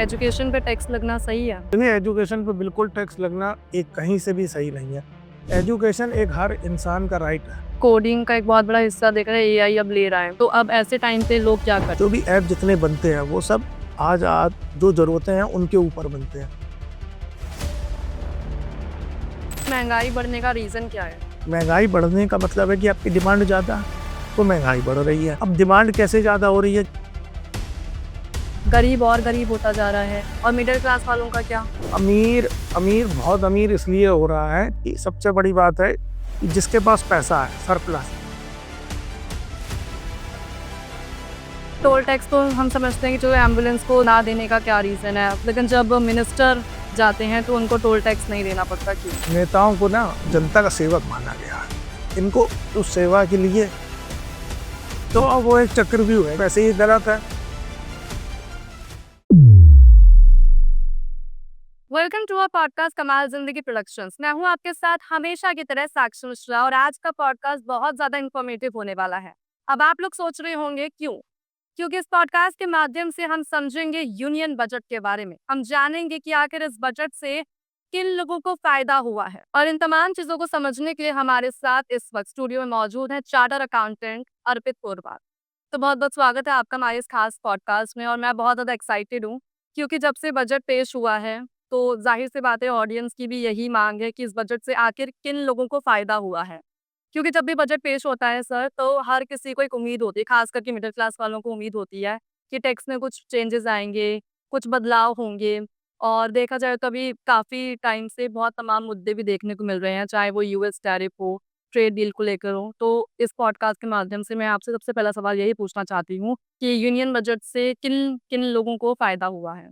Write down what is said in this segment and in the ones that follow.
Education पे tax लगना सही है? नहीं, एजुकेशन पे बिल्कुल टैक्स लगना एक कहीं से भी सही नहीं है। एजुकेशन एक हर इंसान का राइट है। कोडिंग का एक बहुत बड़ा हिस्सा देख रहे हैं एआई अब ले रहा है, तो अब ऐसे टाइम पे लोग क्या करें? जो भी ऐप जितने बनते हैं वो सब आज जो ज़रूरतें हैं उनके ऊपर बनते हैं। महंगाई बढ़ने का रीज़न क्या है? महंगाई बढ़ने का मतलब है कि आपकी डिमांड ज़्यादा है, तो महंगाई बढ़ रही है। अब डिमांड कैसे ज़्यादा हो रही है? गरीब और गरीब होता जा रहा है और मिडिल क्लास वालों का क्या? अमीर अमीर बहुत अमीर इसलिए हो रहा है कि सबसे बड़ी बात है कि जिसके पास पैसा है, सरप्लस। टोल टैक्स तो हम समझते हैं कि जो एम्बुलेंस को ना देने का क्या रीज़न है, लेकिन जब मिनिस्टर जाते हैं तो उनको टोल टैक्स नहीं देना पड़ता, क्यों? नेताओं को ना जनता का सेवक माना गया है। इनको उस सेवा के लिए तो अब वो एक चक्रव्यूह है, वैसे ही गलत है। वेलकम टू आवर पॉडकास्ट कमाल जिंदगी प्रोडक्शंस। मैं हूं आपके साथ हमेशा की तरह साक्षी मिश्रा और आज का पॉडकास्ट बहुत ज्यादा इंफॉर्मेटिव होने वाला है। अब आप लोग सोच रहे होंगे क्यों? क्योंकि इस पॉडकास्ट के माध्यम से हम समझेंगे यूनियन बजट के बारे में। हम जानेंगे कि आखिर इस बजट से किन लोगों को फायदा हुआ है, और इन तमाम चीजों को समझने के लिए हमारे साथ इस वक्त स्टूडियो में मौजूद है चार्टर अकाउंटेंट अर्पित पुरवार। तो बहुत बहुत स्वागत है आपका हमारे इस खास पॉडकास्ट में, और मैं बहुत ज़्यादा एक्साइटेड हूँ क्योंकि जब से बजट पेश हुआ है तो जाहिर सी बात है ऑडियंस की भी यही मांग है कि इस बजट से आखिर किन लोगों को फ़ायदा हुआ है। क्योंकि जब भी बजट पेश होता है सर, तो हर किसी को एक उम्मीद होती है, खास करके मिडिल क्लास वालों को उम्मीद होती है कि टैक्स में कुछ चेंजेस आएंगे, कुछ बदलाव होंगे। और देखा जाए तो अभी काफ़ी टाइम से बहुत तमाम मुद्दे भी देखने को मिल रहे हैं, चाहे वो यूएस टैरिफ हो, ट्रेड डील को लेकर हो। तो इस पॉडकास्ट के माध्यम से मैं आपसे सबसे पहला सवाल यही पूछना चाहती हूँ कि यूनियन बजट से किन किन लोगों को फ़ायदा हुआ है?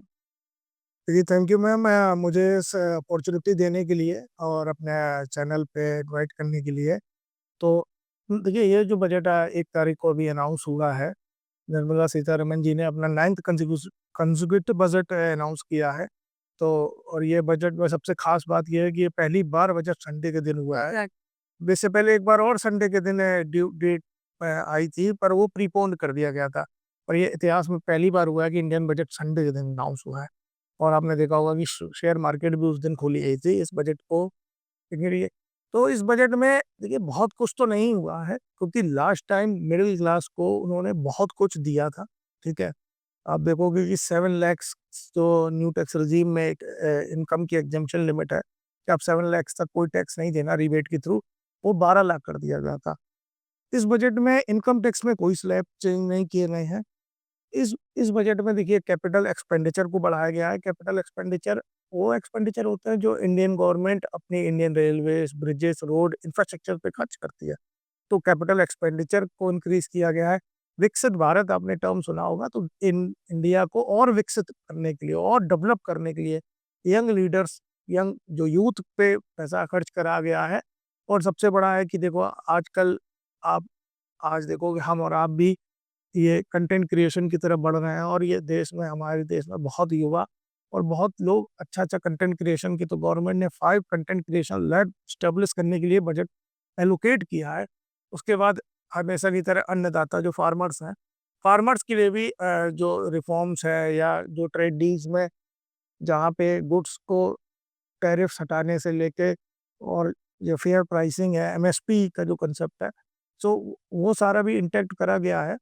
जी, थैंक यू मैम, मुझे इस अपॉर्चुनिटी देने के लिए और अपने चैनल पे इनवाइट करने के लिए। तो देखिए, ये जो बजट 1 तारीख को अभी अनाउंस हुआ है, निर्मला सीतारमण जी ने अपना 9th कंसेक्यूटिव बजट अनाउंस किया है। तो और ये बजट में सबसे खास बात ये है कि ये पहली बार बजट संडे के दिन हुआ है। एग्ज़ैक्ट इससे पहले एक बार और संडे के दिन ड्यू डेट आई थी, पर वो प्रीपोन्ड कर दिया गया था। और ये इतिहास में पहली बार हुआ है कि इंडियन बजट संडे के दिन अनाउंस हुआ है। और आपने देखा होगा कि शेयर मार्केट भी उस दिन खोली गई थी इस बजट को देखने के लिए। तो इस बजट में देखिए बहुत कुछ तो नहीं हुआ है, क्योंकि लास्ट टाइम मिडिल क्लास को उन्होंने बहुत कुछ दिया था, ठीक है? आप देखोगे कि 7 लैक्स जो न्यू टैक्स रेजीम में एक इनकम की एग्जेम्पशन लिमिट है कि आप 7 लैक्स तक कोई टैक्स नहीं देना रिबेट के थ्रू, वो 12 लाख कर दिया गया था। इस बजट में इनकम टैक्स में कोई स्लैब चेंज नहीं किए गए हैं। इस बजट में देखिए कैपिटल एक्सपेंडिचर को बढ़ाया गया है। कैपिटल एक्सपेंडिचर वो एक्सपेंडिचर होता है जो इंडियन गवर्नमेंट अपनी Indian railways, bridges, road infrastructure पे खर्च करती है। तो कैपिटल एक्सपेंडिचर को इंक्रीज किया गया है। विकसित भारत आपने टर्म सुना होगा, तो इन इंडिया को और विकसित करने के लिए और डेवलप करने के लिए यंग लीडर्स, यंग जो यूथ पे पैसा खर्च करा गया है। और सबसे बड़ा है कि देखो आजकल आप आज देखोगे हम और आप भी ये कंटेंट क्रिएशन की तरफ बढ़ रहे हैं, और ये देश में हमारे देश में बहुत युवा और बहुत लोग अच्छा कंटेंट क्रिएशन की, तो गवर्नमेंट ने 5 कंटेंट क्रिएशन लैब स्टेब्लिश करने के लिए बजट एलोकेट किया है। उसके बाद हमेशा की तरह अन्नदाता जो फार्मर्स हैं, फार्मर्स के लिए भी जो रिफॉर्म्स है या जो ट्रेड डील्स में जहाँ पे गुड्स को टैरिफ्स हटाने से लेके और जो फेयर प्राइसिंग है, एमएसपी का जो कंसेप्ट है, सो वो सारा भी इंटैक्ट करा गया है।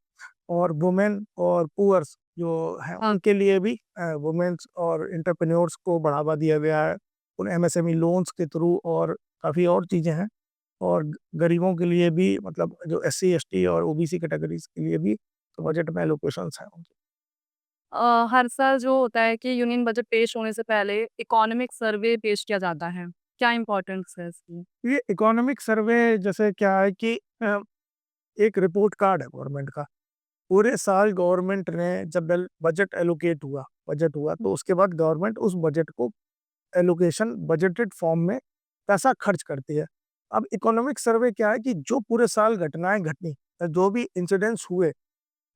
और वुमेन और पुअर्स जो है उनके लिए भी वुमेन्स और एंटरप्रेन्योर्स को बढ़ावा दिया गया है उन एमएसएमई लोन्स के थ्रू, और काफ़ी और चीज़ें हैं। और गरीबों के लिए भी, मतलब जो एससी एसटी और ओबीसी कैटेगरीज के लिए भी तो बजट में एलोकेशंस हैं उनके। हर साल जो होता है कि यूनियन बजट पेश होने से पहले इकोनॉमिक सर्वे पेश किया जाता है। क्या इम्पोर्टेंस है इसकी? ये इकोनॉमिक सर्वे जैसे क्या है कि एक रिपोर्ट कार्ड है गवर्नमेंट का। पूरे साल गवर्नमेंट ने जब बजट एलोकेट हुआ, बजट हुआ, तो उसके बाद गवर्नमेंट उस बजट को एलोकेशन बजटेड फॉर्म में पैसा खर्च करती है। अब इकोनॉमिक सर्वे क्या है कि जो पूरे साल घटनाएं घटी, जो भी इंसिडेंट्स हुए,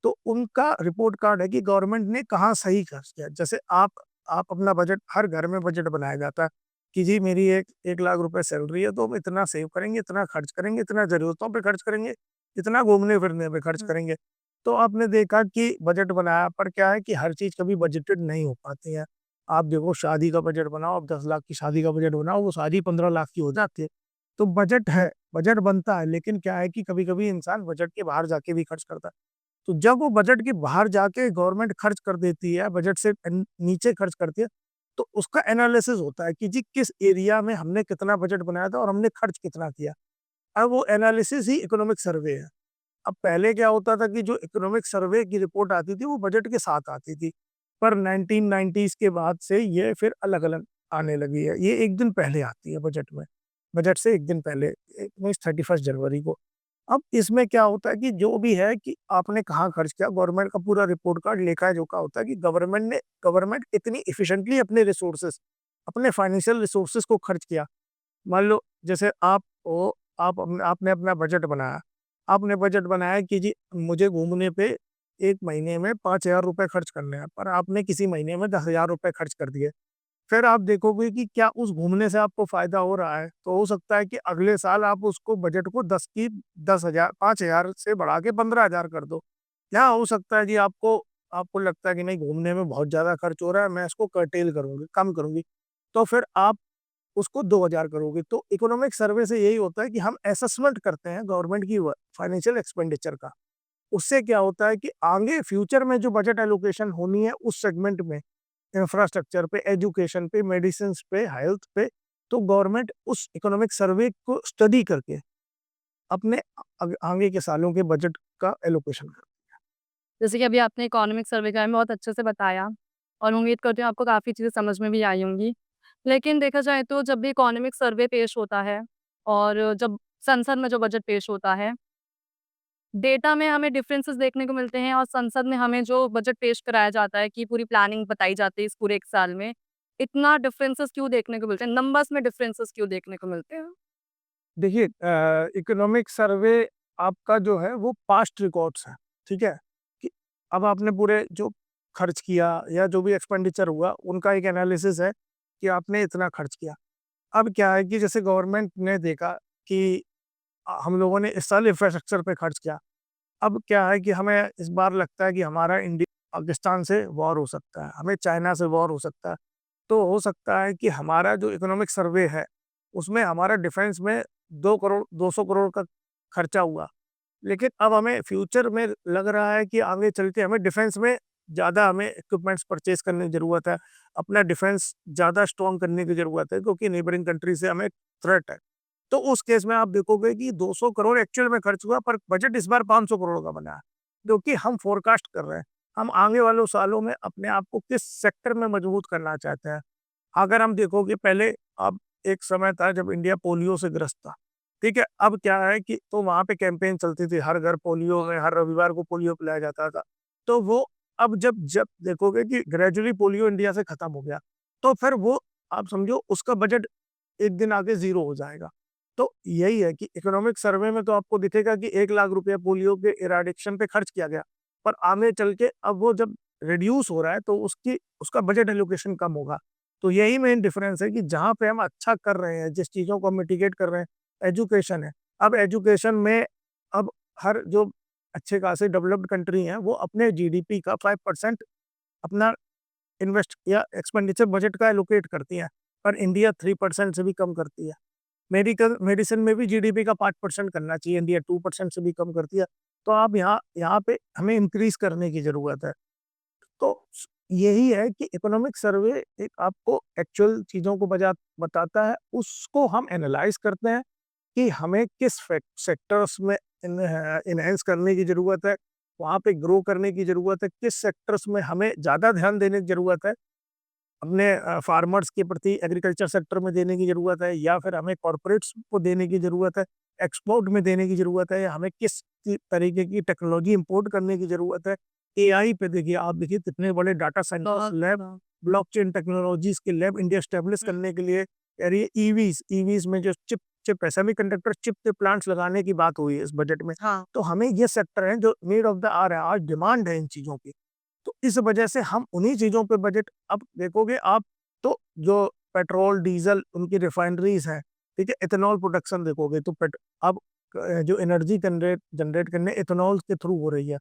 तो उनका रिपोर्ट कार्ड है कि गवर्नमेंट ने कहाँ सही खर्च किया। जैसे आप अपना बजट, हर घर में बजट बनाया जाता है कि जी मेरी 1 लाख रुपए सैलरी है, तो हम इतना सेव करेंगे, इतना खर्च करेंगे, इतना जरूरतों पे खर्च करेंगे, इतना घूमने फिरने पे खर्च करेंगे। तो आपने देखा कि बजट बनाया, पर क्या है कि हर चीज़ कभी बजटेड नहीं हो पाती है। आप देखो शादी का बजट बनाओ, अब 10 लाख की शादी का बजट बनाओ, वो शादी 15 लाख की हो जाती है। तो बजट है, बजट बनता है, लेकिन क्या है कि कभी-कभी इंसान बजट के बाहर जाके भी खर्च करता है। तो जब वो बजट के बाहर जाके गवर्नमेंट खर्च कर देती है, बजट से नीचे खर्च करती है, तो उसका एनालिसिस होता है कि जी किस एरिया में हमने कितना बजट बनाया था और हमने खर्च कितना किया। अब वो एनालिसिस ही इकोनॉमिक सर्वे है। अब पहले क्या होता था कि जो इकोनॉमिक सर्वे की रिपोर्ट आती थी वो बजट के साथ आती थी। पर 1990s के बाद से ये फिर अलग-अलग आने लगी है। ये 1 दिन पहले आती है बजट में। बजट से 1 दिन पहले मीन्स 31 जनवरी को। अब इसमें क्या होता है कि जो भी है कि आपने कहाँ खर्च किया, गवर्नमेंट का पूरा रिपोर्ट कार्ड लेखा-जोखा होता है कि गवर्नमेंट इतनी एफिशिएंटली अपने रिसोर्सेज़, अपने फाइनेंशियल रिसोर्सेज़ को खर्च किया। मान लो जैसे आपने अपना बजट बनाया। आपने बजट बनाया कि जी मुझे घूमने पे 1 महीने में ₹5000 खर्च करने हैं, पर आपने किसी महीने में ₹10,000 खर्च कर दिए। फिर आप देखोगे कि क्या उस घूमने से आपको फ़ायदा हो रहा है? तो हो सकता है कि अगले साल आप उसको बजट को 10,000 5,000 से बढ़ा के 15,000 कर दो। या हो सकता है जी आपको आपको लगता है कि नहीं घूमने में बहुत ज़्यादा खर्च हो रहा है, मैं इसको कर्टेल करूँगी, कम करूँगी। तो फिर आप उसको 2,000 करोगे। तो इकोनॉमिक सर्वे से यही होता है कि हम असेसमेंट करते हैं गवर्नमेंट की फाइनेंशियल एक्सपेंडिचर का। उससे क्या होता है कि आगे फ्यूचर में जो बजट एलोकेशन होनी है उस सेगमेंट में, इंफ्रास्ट्रक्चर पे, एजुकेशन पे, मेडिसिन्स पे, हेल्थ पे, तो गवर्नमेंट उस इकोनॉमिक सर्वे को स्टडी करके अपने आगे के सालों के बजट का एलोकेशन कर। जैसे कि अभी आपने इकोनॉमिक सर्वे के बारे में बहुत अच्छे से बताया और उम्मीद करती हूँ आपको काफ़ी चीज़ें समझ में भी आई होंगी। लेकिन देखा जाए तो जब भी इकोनॉमिक सर्वे पेश होता है और जब संसद में जो बजट पेश होता है, डेटा में हमें डिफरेंसेस देखने को मिलते हैं और संसद में हमें जो बजट पेश कराया जाता है कि पूरी प्लानिंग बताई जाती है इस पूरे 1 साल में, इतना डिफरेंसेस क्यों देखने को मिलते हैं? नंबर्स में डिफरेंसेस क्यों देखने को मिलते हैं? देखिए इकोनॉमिक सर्वे आपका जो है वो पास्ट रिकॉर्ड्स है, ठीक है? कि अब आपने पूरे जो खर्च किया या जो भी एक्सपेंडिचर हुआ, उनका एक एनालिसिस है कि आपने इतना खर्च किया। अब क्या है कि जैसे गवर्नमेंट ने देखा कि हम लोगों ने इस साल इंफ्रास्ट्रक्चर पे खर्च किया। अब क्या है कि हमें इस बार लगता है कि हमारा इंडिया पाकिस्तान से वॉर हो सकता है, हमें चाइना से वॉर हो सकता है। तो हो सकता है कि हमारा जो इकोनॉमिक सर्वे है, उसमें हमारा डिफेंस में 2 करोड़ 200 करोड़ का खर्चा हुआ। लेकिन अब हमें फ्यूचर में लग रहा है कि आगे चल के हमें डिफेंस में ज़्यादा हमें इक्विपमेंट्स परचेज़ करने की ज़रूरत है। अपना डिफेंस ज़्यादा स्ट्रॉन्ग करने की ज़रूरत है क्योंकि नेबरिंग कंट्री से हमें थ्रेट है। तो उस केस में आप देखोगे कि 200 करोड़ एक्चुअल में खर्च हुआ पर बजट इस बार 500 करोड़ का बना है, जो कि हम फोरकास्ट कर रहे हैं। हम आगे वाले सालों में अपने आप को किस सेक्टर में मजबूत करना चाहते हैं। अगर हम देखोगे पहले अब एक समय था जब इंडिया पोलियो से ग्रस्त था, ठीक है? अब क्या है कि तो वहाँ पे कैंपेन चलती थी, हर घर पोलियो है, हर रविवार को पोलियो पिलाया जाता था। तो वो अब जब जब देखोगे कि ग्रेजुअली पोलियो इंडिया से खत्म हो गया, तो फिर वो आप समझो उसका बजट एक दिन आगे ज़ीरो हो जाएगा। तो यही है कि इकोनॉमिक सर्वे में तो आपको दिखेगा कि 1 लाख रुपया पोलियो के इराडिक्शन पे खर्च किया गया। पर आगे चल के अब वो जब रिड्यूस हो रहा है तो उसका बजट एलोकेशन कम होगा। तो यही मेन डिफरेंस है कि जहाँ पे हम अच्छा कर रहे हैं, जिस चीज़ों को हम मिटिगेट कर रहे हैं, एजुकेशन है। अब एजुकेशन में अब हर जो अच्छे खासे डेवलप्ड कंट्री हैं, वो अपने जीडीपी का 5% अपना इन्वेस्ट या एक्सपेंडिचर बजट का एलोकेट करती हैं, पर इंडिया 3% से भी कम करती है। मेडिसिन में भी जीडीपी का 5% करना चाहिए, इंडिया 2% से भी कम करती है। तो आप यहाँ यहाँ पे हमें इंक्रीज़ करने की ज़रूरत है। तो स यही है कि इकोनॉमिक सर्वे एक आपको एक्चुअल चीज़ों को बताता है, उसको हम एनालाइज़ करते हैं कि हमें किस सेक्टर्स में एनहांस करने की ज़रूरत है, वहाँ पे ग्रो करने की ज़रूरत है, किस सेक्टर्स में हमें ज़्यादा ध्यान देने की ज़रूरत है, अपने फार्मर्स के प्रति एग्रीकल्चर सेक्टर में देने की ज़रूरत है या फिर हमें कॉर्पोरेट्स को देने की ज़रूरत है, एक्सपोर्ट में देने की ज़रूरत है या हमें तरीके की टेक्नोलॉजी इम्पोर्ट करने की ज़रूरत है। एआई पे देखिए आप देखिए कितने बड़े data centres lab, blockchain technologies के लैब इंडिया एस्टेब्लिश करने के लिए कह रही है। ईवीज़ में जो चिप चिप है, सेमीकंडक्टर चिप के प्लांट्स लगाने की बात हुई है इस बजट में। हाँ। तो हमें ये सेक्टर है जो नीड ऑफ द आवर है, आज डिमांड है इन चीज़ों की। तो इस वजह से हम उन्हीं चीज़ों पे बजट अब देखोगे आप तो जो पेट्रोल, डीज़ल उनकी रिफाइनरीज़ हैं, ठीक है? एथेनॉल प्रोडक्शन देखोगे तो जो एनर्जी जनरेट जनरेट करने एथेनॉल के थ्रू हो रही है।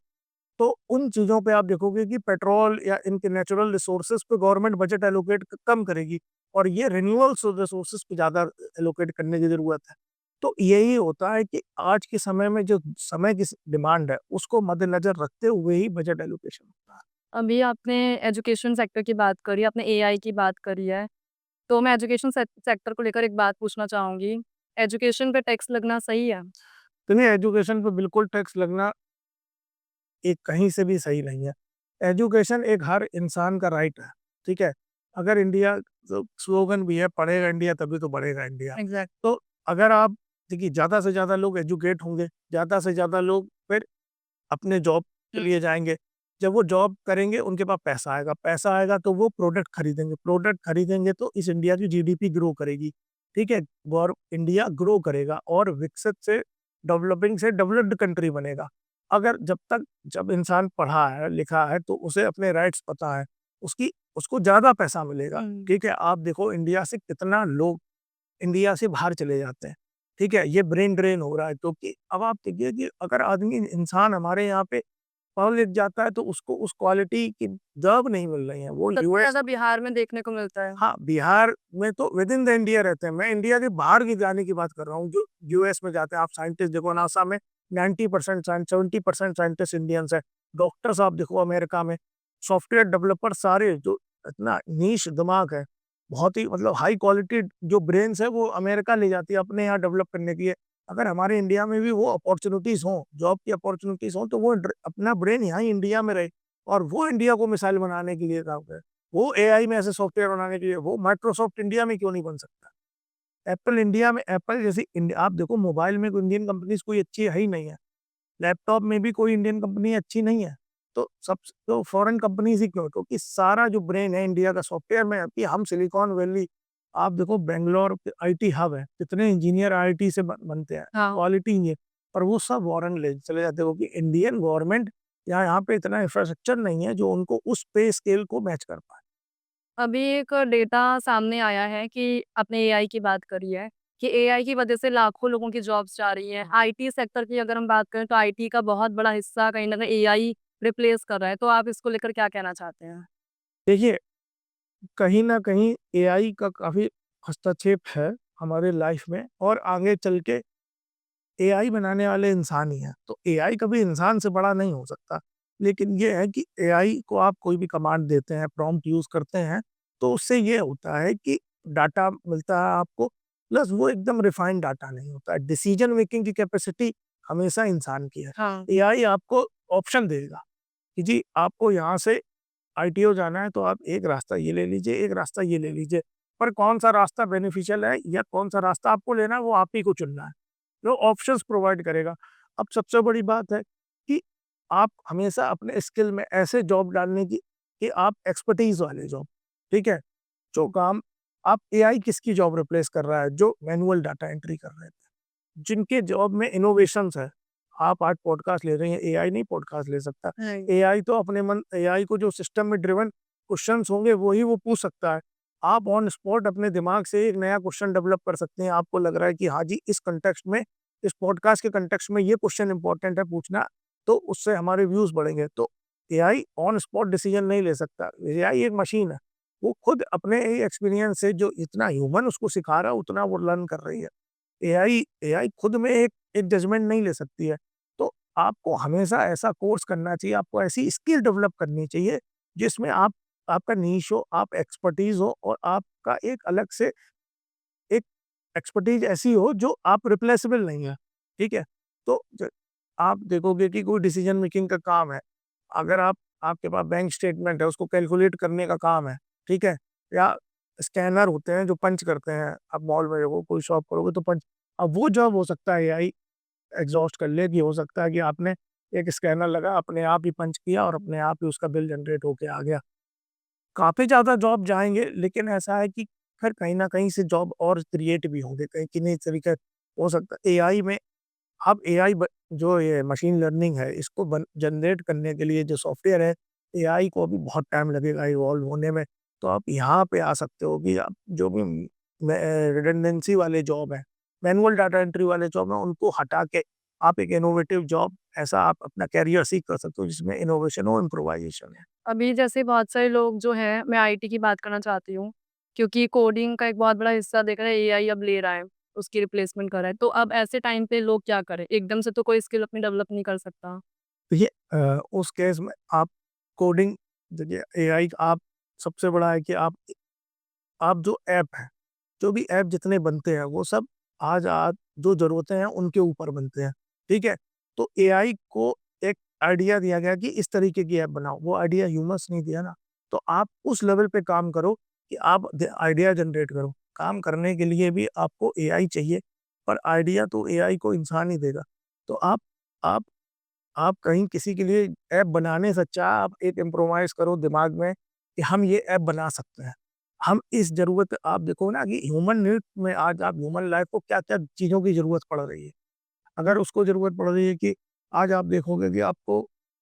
तो उन चीज़ों पे आप देखोगे कि पेट्रोल या इनके नेचुरल रिसोर्सेज पे गवर्नमेंट बजट एलोकेट कम करेगी और ये रिन्यूअल रिसोर्सेज पे ज़्यादा एलोकेट करने की ज़रूरत है। तो यही होता है कि आज के समय में जो समय की डिमांड है उसको मद्देनजर रखते हुए ही बजट एलोकेशन होता है। अभी आपने एजुकेशन सेक्टर की बात करी, आपने एआई की बात करी है, तो मैं एजुकेशन सेक्टर को लेकर एक बात पूछना चाहूँगी। एजुकेशन पे टैक्स लगना सही है? तो नहीं, एजुकेशन पे बिल्कुल टैक्स लगना एक कहीं से भी सही नहीं है। एजुकेशन एक हर इंसान का राइट है, ठीक है? अगर इंडिया स्लोगन भी है, पढ़ेगा इंडिया तभी तो बढ़ेगा इंडिया। एग्ज़ैक्ट तो अगर आप देखिए ज़्यादा से ज़्यादा लोग एजुकेट होंगे, ज़्यादा से ज़्यादा लोग फिर अपने जॉब के लिए जाएँगे। जब वो जॉब करेंगे उनके पास पैसा आएगा तो वो प्रोडक्ट खरीदेंगे तो इस इंडिया की जीडीपी ग्रो करेगी, ठीक है? और इंडिया ग्रो करेगा और विकसित से डेवलपिंग से डेवलप्ड कंट्री बनेगा। अगर जब इंसान पढ़ा है, लिखा है तो उसे अपने राइट्स पता है, उसकी उसको ज़्यादा पैसा मिलेगा, ठीक है? आप देखो इंडिया से कितना लोग इंडिया से बाहर चले जाते हैं, ठीक है? ये ब्रेन ड्रेन हो रहा है क्योंकि अब आप देखिए कि अगर आदमी इंसान हमारे यहाँ पे पढ़ लिख जाता है तो उसको उस क्वालिटी की जॉब नहीं मिल रही है। वो सबसे यूएस ज़्यादा बिहार में देखने को मिलता है। हाँ, बिहार में तो विद इन द इंडिया रहते हैं। मैं इंडिया के बाहर की जाने की बात कर रहा हूँ, जो यूएस में जाते हैं। आप साइंटिस्ट देखो नासा में 90% 70% साइंटिस्ट इंडियंस हैं। डॉक्टर्स आप देखो अमेरिका में, सॉफ्टवेयर डेवलपर सारे जो इतना नीश दिमाग है, बहुत ही मतलब हाई क्वालिटी जो ब्रेन्स है वो अमेरिका ले जाती है अपने यहाँ डेवलप करने के लिए। अगर हमारे इंडिया में भी वो अपॉर्च्युनिटीज़ हों, जॉब की अपॉर्च्युनिटीज़ हों तो वो अपना ब्रेन यहाँ ही इंडिया में रहे और वो इंडिया को मिसाइल बनाने के लिए काम करे। वो एआई में ऐसे सॉफ्टवेयर बनाने के लिए वो माइक्रोसॉफ्ट इंडिया में क्यों नहीं बन सकता? एप्पल इंडिया में एप्पल जैसी आप देखो मोबाइल में कोई इंडियन कंपनीज़ कोई अच्छी है ही नहीं है। लैपटॉप में भी कोई इंडियन कंपनी अच्छी नहीं है। तो सब तो फॉरेन कंपनीज़ ही क्यों? क्योंकि सारा जो ब्रेन है इंडिया का सॉफ्टवेयर में है कि हम सिलिकॉन वैली आप देखो बैंगलोर आईटी हब है। कितने इंजीनियर आईआईटी से बनते हैं। हाँ। क्वालिटी इंजीनियर पर वो सब फॉरेन ले चले जाते हो कि इंडियन गवर्नमेंट या यहाँ पे इतना इंफ्रास्ट्रक्चर नहीं है जो उनको उस पे स्केल को मैच कर पाए। अभी एक डेटा सामने आया है कि आपने एआई की बात करी है, कि एआई की वजह से लाखों लोगों की जॉब्स जा रही हैं। आईटी सेक्टर की अगर हम बात करें तो आईटी का बहुत बड़ा हिस्सा कहीं न कहीं एआई रिप्लेस कर रहा है। तो आप इसको लेकर क्या कहना चाहते हैं? देखिए, कहीं न कहीं एआई का काफ़ी हस्तक्षेप है हमारे लाइफ में और आगे चल के एआई बनाने वाले इंसान ही हैं। तो एआई कभी इंसान से बड़ा नहीं हो सकता। लेकिन ये है कि एआई को आप कोई भी कमांड देते हैं, प्रॉम्प्ट यूज़ करते हैं, तो उससे ये होता है कि डाटा मिलता है आपको, प्लस वो एकदम रिफाइंड डाटा नहीं होता है। डिसीजन मेकिंग की कैपेसिटी हमेशा इंसान की है। हाँ। एआई आपको ऑप्शन देगा कि जी आपको यहाँ से आईटीओ जाना है तो आप एक रास्ता ये ले लीजिए, एक रास्ता ये ले लीजिए। पर कौन-सा रास्ता बेनिफिशियल है या कौन-सा रास्ता आपको लेना है वो आप ही को चुनना है। वो ऑप्शंस प्रोवाइड करेगा। अब सबसे बड़ी बात है कि आप हमेशा अपने स्किल में ऐसे जॉब डालने की कि आप एक्सपर्टीज़ वाले जॉब, ठीक है? जो काम आप एआई किसकी जॉब रिप्लेस कर रहा है? जो मैनुअल डाटा एंट्री कर रहे थे। जिनके जॉब में इनोवेशंस है। आप आज पॉडकास्ट ले रहे हैं, एआई नहीं पॉडकास्ट ले सकता। राइट। एआई तो अपने मन एआई को जो सिस्टम में ड्रिवन क्वेश्चंस होंगे, वो ही वो पूछ सकता है। आप ऑन स्पॉट अपने दिमाग से एक नया क्वेश्चन डेवलप कर सकते हैं। आपको लग रहा है कि हाँ जी, इस कॉन्टेक्स्ट में, इस पॉडकास्ट के कॉन्टेक्स्ट में ये क्वेश्चन इम्पोर्टेंट है पूछना, तो उससे हमारे व्यूज़ बढ़ेंगे। तो एआई ऑन स्पॉट डिसीजन नहीं ले सकता। एआई एक मशीन है। वो खुद अपने एक्सपीरियंस से जो इतना ह्यूमन उसको सिखा रहा है, उतना वो लर्न कर रही है। एआई एआई खुद में एक एक जजमेंट नहीं ले सकती है। तो आपको हमेशा ऐसा कोर्स करना चाहिए, आपको ऐसी स्किल डेवलप करनी चाहिए, जिसमें आप आपका नीश हो, आप एक्सपर्टीज़ हो और आपका एक अलग से एक एक्सपर्टीज़ ऐसी हो जो आप रिप्लेसेबल नहीं है, ठीक है? तो ज आप देखोगे कि कोई डिसीजन मेकिंग का काम है, अगर आपके पास बैंक स्टेटमेंट है, उसको कैलकुलेट करने का काम है, ठीक है? या स्कैनर होते हैं जो पंच करते हैं, आप मॉल में देखो, कोई शॉप करोगे तो पंच अब वो जॉब हो सकता है एआई एग्ज़ॉस्ट कर ले कि हो सकता है कि आपने एक स्कैनर लगा, अपने आप ही पंच किया और अपने आप ही उसका बिल जनरेट होके आ गया। काफ़ी ज़्यादा जॉब जाएँगे, लेकिन ऐसा है कि फिर कहीं न कहीं से जॉब और क्रिएट भी होंगे, कहीं किन्हीं तरीके हो सकता है एआई में अब एआई ब जो ये मशीन लर्निंग है, इसको बन जनरेट करने के लिए जो सॉफ्टवेयर है, एआई को अभी बहुत टाइम लगेगा इवॉल्व होने में। तो आप यहाँ पे आ सकते हो कि आप जो भी रिडंडेंसी वाले जॉब हैं, मैनुअल डाटा एंट्री वाले जॉब हैं, उनको हटा के आप एक इनोवेटिव जॉब ऐसा आप अपना करियर सीख कर सकते हो जिसमें इनोवेशन हो, इम्प्रोवाइजेशन है। अभी जैसे बहुत सारे लोग जो हैं, मैं आईटी की बात करना चाहती हूँ, क्योंकि कोडिंग का एक बहुत बड़ा हिस्सा देख रहा है एआई अब ले रहा है, उसकी रिप्लेसमेंट कर रहा है। तो अब ऐसे टाइम पे लोग क्या करें? एकदम से तो कोई स्किल अपनी डेवलप नहीं कर सकता। देखिए उस केस में आप कोडिंग देखिए एआई आप सबसे बड़ा है कि आप जो ऐप है, जो भी ऐप जितने बनते हैं वो सब आज जो ज़रूरतें हैं उनके ऊपर बनते हैं, ठीक है? तो एआई को एक आइडिया दिया गया कि इस तरीके की ऐप बनाओ, वो आइडिया ह्यूमन्स ने दिया ना, तो आप उस लेवल पे काम करो कि आप द आइडिया जनरेट करो। काम करने के लिए भी आपको एआई चाहिए, पर आइडिया तो एआई को इंसान ही देगा। तो आप आप कहीं किसी के लिए ऐप बनाने से अच्छा आप एक इम्प्रोवाइज़ करो दिमाग में कि हम ये ऐप बना सकते हैं। हम इस ज़रूरत आप देखो ना कि ह्यूमन नीड में आज आप ह्यूमन लाइफ़ को क्या-क्या चीज़ों की ज़रूरत पड़ रही है। अगर उसको ज़रूरत पड़ रही है कि आज आप देखोगे कि आपको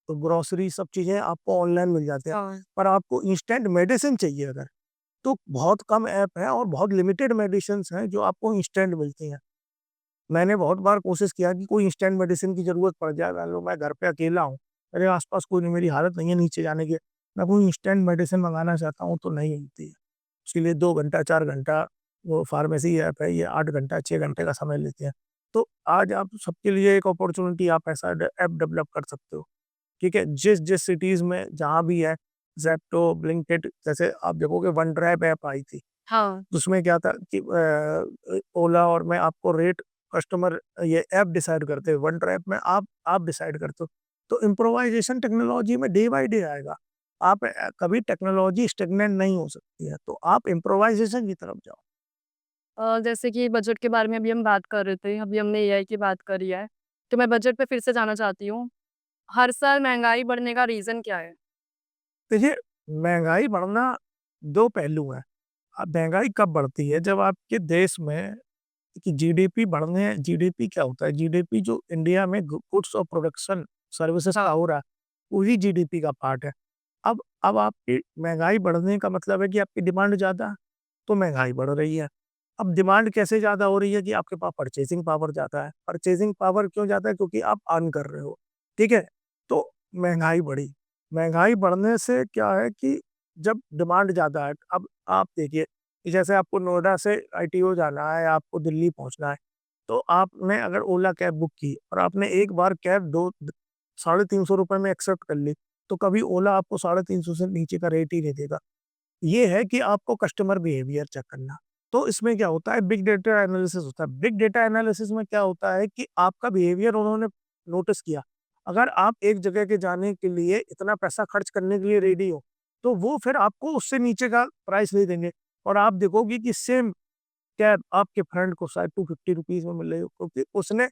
ग्रोसरी सब चीज़ें आपको ऑनलाइन मिल जाते हैं, हाँ। पर आपको इंस्टेंट मेडिसिन चाहिए अगर, तो बहुत कम ऐप हैं और बहुत लिमिटेड मेडिसिन्स हैं जो आपको इंस्टेंट मिलती हैं। मैंने बहुत बार कोशिश किया कि कोई इंस्टेंट मेडिसिन की ज़रूरत पड़ जाए, मान लो मैं घर पे अकेला हूँ, मेरे आस-पास कोई नहीं, मेरी हालत नहीं है नीचे जाने की, मैं कोई इंस्टेंट मेडिसिन मंगाना चाहता हूँ तो नहीं मिलती है। उसके लिए 2 घंटा, 4 घंटा वो फार्मेसी ऐप है, ये 8 घंटा, 6 घंटे का समय लेते हैं। तो आज आप सबके लिए एक अपॉर्च्युनिटी आप ऐसा ऐप डेवलप कर सकते हो, ठीक है? जिस सिटीज़ में जहाँ भी है, ज़ेप्टो, ब्लिंकिट जैसे आप देखोगे वन ड्राइव ऐप आई थी। हाँ। उसमें क्या था कि ओला और मैं आपको रेट कस्टमर ये ऐप डिसाइड करते हैं, वन ट्रैप में आप डिसाइड करते हो। तो इम्प्रोवाइज़ेशन टेक्नोलॉजी में डे बाय डे आएगा। आप कभी टेक्नोलॉजी स्टैग्नेंट नहीं हो सकती है, तो आप इम्प्रोवाइज़ेशन की तरफ जाओ। जैसे कि बजट के बारे में अभी हम बात कर रहे थे, अभी हमने एआई की बात करी है, तो मैं बजट पे फिर से जाना चाहती हूँ। हर साल महँगाई बढ़ने का रीज़न क्या है? देखिए, महँगाई बढ़ना 2 पहलू हैं। अब महँगाई कब बढ़ती है? जब आपके देश में कि जीडीपी बढ़ने जीडीपी क्या होता है? जीडीपी जो इंडिया में गुड्स और प्रोडक्शन सर्विसेज का हाँ। हो रहा है, वही जीडीपी का पार्ट है। अब आपकी महँगाई बढ़ने का मतलब है कि आपकी डिमांड ज़्यादा है, तो महँगाई बढ़ रही है। अब डिमांड कैसे ज़्यादा हो रही है कि आपके पास परचेज़िंग पावर ज़्यादा है। परचेज़िंग पावर क्यों ज़्यादा है? क्योंकि आप अर्न कर रहे हो, ठीक है? तो महँगाई बढ़ी। महँगाई बढ़ने से क्या है कि जब डिमांड ज़्यादा है, अब आप देखिए कि जैसे आपको नोएडा से आईटीओ जाना है, आपको दिल्ली पहुँचना है, तो आपने अगर ओला कैब बुक की और आपने एक बार कैब दो द साढ़े ₹300 में एक्सेप्ट कर ली, तो कभी ओला आपको 350 से नीचे का रेट ही नहीं देगा। ये है कि आपको कस्टमर बिहेवियर चेक करना। तो इसमें क्या होता है बिग डेटा एनालिसिस होता है। बिग डेटा एनालिसिस में क्या होता है कि आपका बिहेवियर उन्होंने नोटिस किया। अगर आप एक जगह के जाने के लिए इतना पैसा खर्च करने के लिए रेडी हो, तो वो फिर आपको उससे नीचे का प्राइस नहीं देंगे और आप देखोगे कि सेम कैब आपके फ्रेंड को शायद ₹250 में मिल रही हो क्योंकि उसने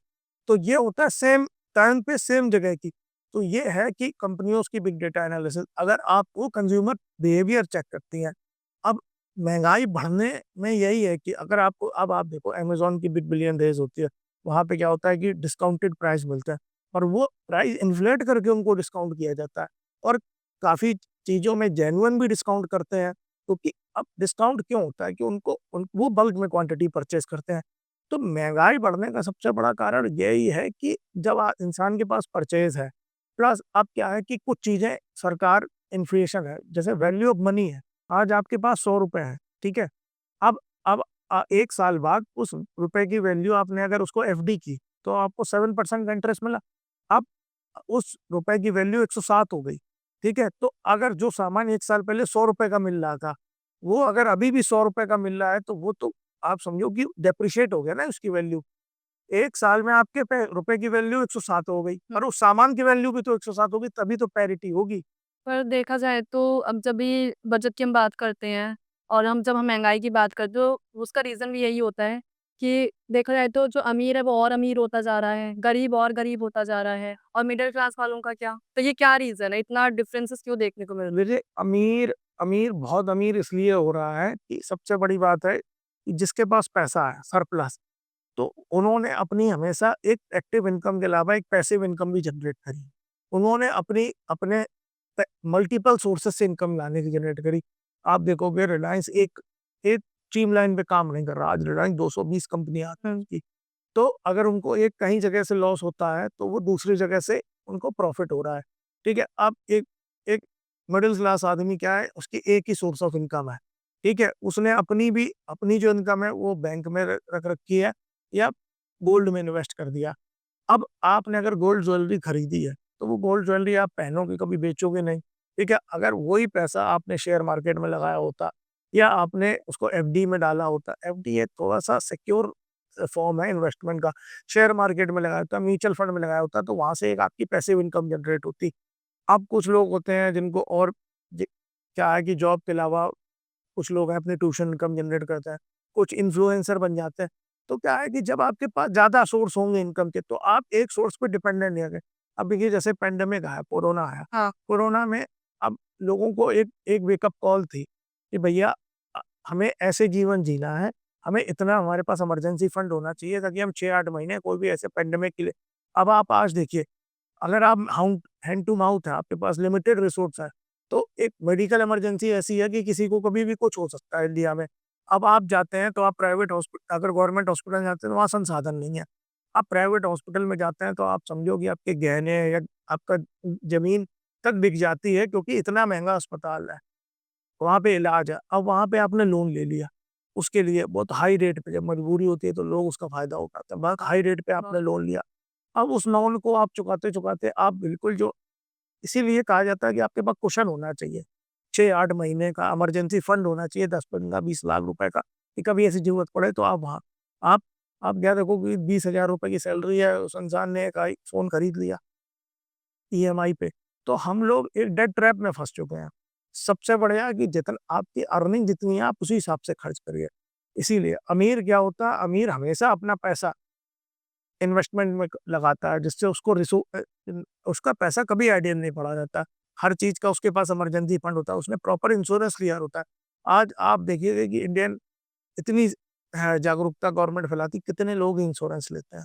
तो ये होता है सेम टाइम पे सेम जगह की। तो ये है कि कंपनियों की बिग डेटा एनालिसिस अगर आपको कंज्यूमर बिहेवियर चेक करती हैं। अब महँगाई बढ़ने में यही है कि अगर आपको अब आप देखो अमेज़न की बिग बिलियन डेज़ होती है, वहाँ पे क्या होता है कि डिस्काउंटेड प्राइस मिलता है और वो प्राइस इन्फ्लेट करके उनको डिस्काउंट किया जाता है और काफ़ी चीज़ों में जेन्युइन भी डिस्काउंट करते हैं क्योंकि अब डिस्काउंट क्यों होता है कि उनको वो बल्क में क्वांटिटी परचेज़ करते हैं। तो महँगाई बढ़ने का सबसे बड़ा कारण यही है कि जब इंसान के पास परचेज़ है, प्लस अब क्या है कि कुछ चीज़ें सरकार इन्फ्लेशन है, जैसे वैल्यू ऑफ मनी है। आज आपके पास ₹100 है, ठीक है? अब 1 साल बाद उस रुपए की वैल्यू आपने अगर उसको एफडी की, तो आपको 7% का इंटरेस्ट मिला। अब उस रुपए की वैल्यू 107 हो गई, ठीक है? तो अगर जो सामान 1 साल पहले ₹100 का मिल रहा था, वो अगर अभी भी ₹100 का मिल रहा है, तो वो तो आप समझो कि डेप्रिशिएट हो गया ना उसकी वैल्यू। 1 साल में आपके रुपए की वैल्यू 107 हो गई हुँ। और उस सामान की वैल्यू भी तो 107 होगी, तभी तो पैरिटी होगी। पर देखा जाए तो अब जब भी बजट की हम बात करते हैं और जब हम महँगाई की बात करते हैं, तो उसका रीज़न भी यही होता है कि देखा जाए तो जो अमीर है वो और अमीर होता जा रहा है, गरीब और गरीब होता जा रहा है और मिडल क्लास वालों का क्या? तो ये क्या रीज़न है? इतना डिफरेंसेस क्यों देखने को मिल रहा है? देखिए, अमीर अमीर बहुत अमीर इसलिए हो रहा है कि सबसे बड़ी बात है कि जिसके पास पैसा है, सरप्लस, तो उन्होंने अपनी हमेशा एक एक्टिव इनकम के अलावा एक पैसिव इनकम भी जनरेट करी। उन्होंने अपने मल्टीपल सोर्सेस से इनकम लाने की जनरेट करी। आप देखोगे रिलायंस एक एक स्ट्रीमलाइन पे काम नहीं कर रहा। आज रिलायंस 220 कंपनियाँ हुँ। की। तो अगर उनको एक कहीं जगह से लॉस होता है, तो वो दूसरी जगह से उनको प्रॉफ़िट हो रहा है, ठीक है? अब एक एक मिडल क्लास आदमी क्या है, उसकी एक ही सोर्स ऑफ इनकम है, ठीक है? उसने अपनी जो इनकम है, वो बैंक में र रख रखी है या गोल्ड में इन्वेस्ट कर दिया। अब आपने अगर गोल्ड ज्वेलरी खरीदी है, तो वो गोल्ड ज्वेलरी आप पहनोगे, कभी बेचोगे नहीं, ठीक है? अगर वही पैसा आपने शेयर मार्केट में लगाया होता या आपने उसको एफडी में डाला होता, एफडी एक थोड़ा-सा सिक्योर फॉर्म है इन्वेस्टमेंट का, शेयर मार्केट में लगाया होता, म्यूचुअल फंड में लगाया होता, तो वहाँ से एक आपकी पैसिव इनकम जनरेट होती। अब कुछ लोग होते हैं जिनको और ज क्या है कि जॉब के अलावा कुछ लोग हैं अपने ट्यूशन इनकम जनरेट करते हैं, कुछ इन्फ्लुएंसर बन जाते हैं। तो क्या है कि जब आपके पास ज़्यादा सोर्स होंगे इनकम के, तो आप एक सोर्स पे डिपेंडेंट नहीं होंगे। अब देखिए जैसे पैंडेमिक आया, कोरोना आया, हाँ। कोरोना में अब लोगों को एक एक वेकअप कॉल थी कि भैया हमें ऐसे जीवन जीना है, हमें इतना हमारे पास इमरजेंसी फंड होना चाहिए ताकि हम 6-8 महीने कोई भी ऐसे पैंडेमिक के लिए अब आप आज देखिए अगर आप हाउंड हैंड टू माउथ है, आपके पास लिमिटेड रिसोर्स है, तो एक मेडिकल इमरजेंसी ऐसी है कि किसी को कभी भी कुछ हो सकता है इंडिया में। अब आप जाते हैं तो आप प्राइवेट अगर गवर्नमेंट हॉस्पिटल जाते हैं तो वहाँ संसाधन नहीं है। आप प्राइवेट हॉस्पिटल में जाते हैं तो आप समझो कि आपके गहने या आपका ज़मीन तक बिक जाती है क्योंकि इतना महँगा अस्पताल है। वहाँ पे इलाज है। अब वहाँ पे आपने लोन ले लिया, उसके लिए बहुत हाई रेट पे जब मजबूरी होती है तो लोग उसका फ़ायदा उठाते हैं। बहुत हाई रेट पे आपने लोन लिया। अब उस लोन को आप चुकाते-चुकाते आप बिल्कुल जो इसीलिए कहा जाता है कि आपके पास कुशन होना चाहिए। 6-8 महीने का इमरजेंसी फंड होना चाहिए 10, 15, 20 लाख रुपए का, कि कभी ऐसी ज़रूरत पड़े तो आप वहाँ आप आप क्या देखो कि 20,000 रुपए की सैलरी है, उस इंसान ने एक आईफ़ोन खरीद लिया ईएमआई पे। तो हम लोग एक डेट ट्रैप में फँस चुके हैं। सबसे बढ़िया है कि जितना आपकी अर्निंग जितनी है आप उसी हिसाब से खर्च करिए। इसीलिए अमीर क्या होता है, अमीर हमेशा अपना पैसा इन्वेस्टमेंट में लगाता है जिससे उसको उसका पैसा कभी आइडियल नहीं पड़ा रहता। हर चीज़ का उसके पास इमरजेंसी फंड होता है, उसने प्रॉपर इंश्योरेंस लिया होता है। आज आप देखिएगा कि इंडियन इतनी है जागरूकता गवर्नमेंट फैलाती, कितने लोग इंश्योरेंस लेते हैं,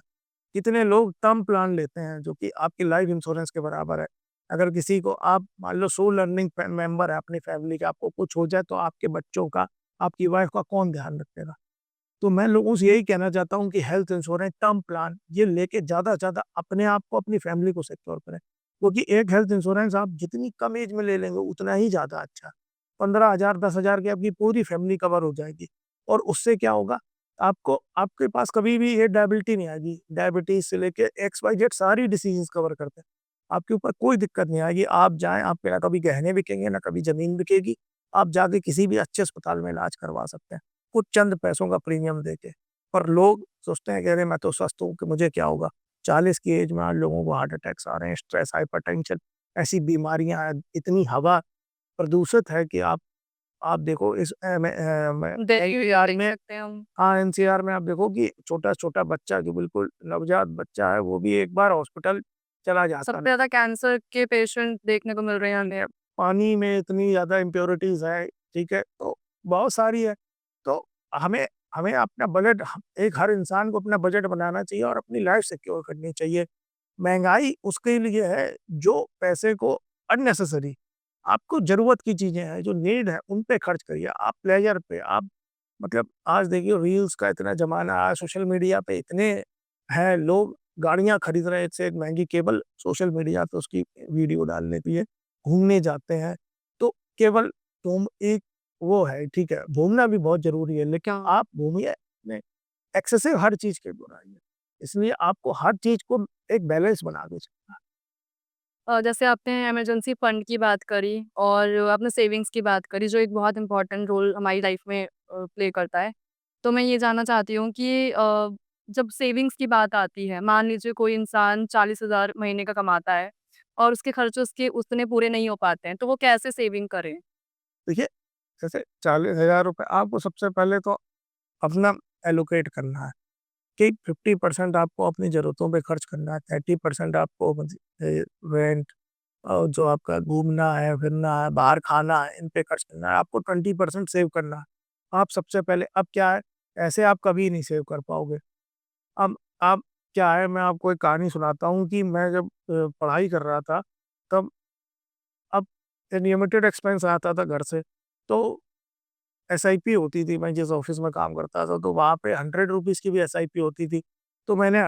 कितने लोग टर्म प्लान लेते हैं जो कि आपकी लाइफ इंश्योरेंस के बराबर है। अगर किसी को आप मान लो सोल अर्निंग मेंबर है अपनी फैमिली का, आपको कुछ हो जाए तो आपके बच्चों का, आपकी वाइफ का कौन ध्यान रखेगा? तो मैं लोगों से यही कहना चाहता हूँ कि हेल्थ इंश्योरेंस, टर्म प्लान ये लेके ज़्यादा से ज़्यादा अपने आप को, अपनी फैमिली को सिक्योर करें। क्योंकि एक हेल्थ इंश्योरेंस आप जितनी कम एज में ले लेंगे उतना ही ज़्यादा अच्छा। 15,000 10,000 की आपकी पूरी फैमिली कवर हो जाएगी और उससे क्या होगा, आपको आपके पास कभी भी ये लायबिलिटी नहीं आएगी। डायबिटीज़ से लेके एक्स, वाई, जेड सारी डिसीज़ेज़ कवर करते हैं। आपके ऊपर कोई दिक्कत नहीं आएगी। आप जाएँ, आपके ना कभी गहने बिकेंगे, ना कभी ज़मीन बिकेगी। आप जाके किसी भी अच्छे अस्पताल में इलाज करवा सकते हैं। कुछ चंद पैसों का प्रीमियम देके। पर लोग सोचते हैं कि अरे मैं तो स्वस्थ हूँ कि मुझे क्या होगा? 40 की एज में आज लोगों को हार्ट अटैक्स आ रहे हैं, स्ट्रेस, हाइपरटेंशन ऐसी बीमारियाँ हैं, इतनी हवा प्रदूषित है कि आप देखो इस दिल्ली में सकते हैं हम। हाँ, एनसीआर में आप देखो कि छोटा-छोटा बच्चा जो बिल्कुल नवजात बच्चा है, वो भी एक बार हॉस्पिटल चला जाता सबसे नहीं। ज़्यादा कैंसर के पेशेंट देखने को मिल रहे हैं हमें। पानी में इतनी ज़्यादा इम्प्योरिटीज़ है, ठीक है? तो बहुत सारी है। तो हमें हमें अपना बजट एक हर इंसान को अपना बजट बनाना चाहिए और अपनी लाइफ़ सिक्योर करनी चाहिए। महँगाई उसके लिए है जो पैसे को अननेसेसरी आपको ज़रूरत की चीज़ें हैं, जो नीड है, उन पे खर्च करिए। आप प्लेज़र पे आप मतलब आज देखिए रील्स का इतना ज़माना है, सोशल मीडिया पे इतने हैं लोग गाड़ियाँ खरीद रहे हैं, इससे महँगी केवल सोशल मीडिया पे उसकी वीडियो डालने के लिए, घूमने जाते हैं। तो केवल तुम एक वो है, ठीक है, घूमना भी बहुत ज़रूरी है, लेकिन आप घूमिए नहीं, एक्सेसिव हर चीज़ की बुराई है। इसलिए आपको हर चीज़ को एक बैलेंस बना के चलना है। जैसे आपने इमरजेंसी फंड की बात करी और आपने सेविंग्स की बात करी जो एक बहुत इम्पोर्टेंट रोल हमारी लाइफ में प्ले करता है। तो मैं ये जानना चाहती हूँ कि जब सेविंग्स की बात आती है, मान लीजिए कोई इंसान 40,000 महीने का कमाता है और उसके खर्चे उसके उतने पूरे नहीं हो पाते हैं, तो वो कैसे सेविंग करे? देखिए, जैसे 40,000 रुपए आपको सबसे पहले तो अपना एलोकेट करना है कि 50% आपको अपनी ज़रूरतों पे खर्च करना है, 30% आपको रेंट जो आपका घूमना है, फिरना है, बाहर खाना है, इन पे खर्च करना है, आपको 20% सेव करना है। आप सबसे पहले अब क्या है, ऐसे आप कभी नहीं सेव कर पाओगे। अब क्या है, मैं आपको एक कहानी सुनाता हूँ कि मैं जब पढ़ाई कर रहा था, तब अब अनलिमिटेड एक्सपेंस आता था घर से, तो एसआईपी होती थी, मैं जिस ऑफ़िस में काम करता था, तो वहाँ पे ₹100 की भी एसआईपी होती थी। तो मैंने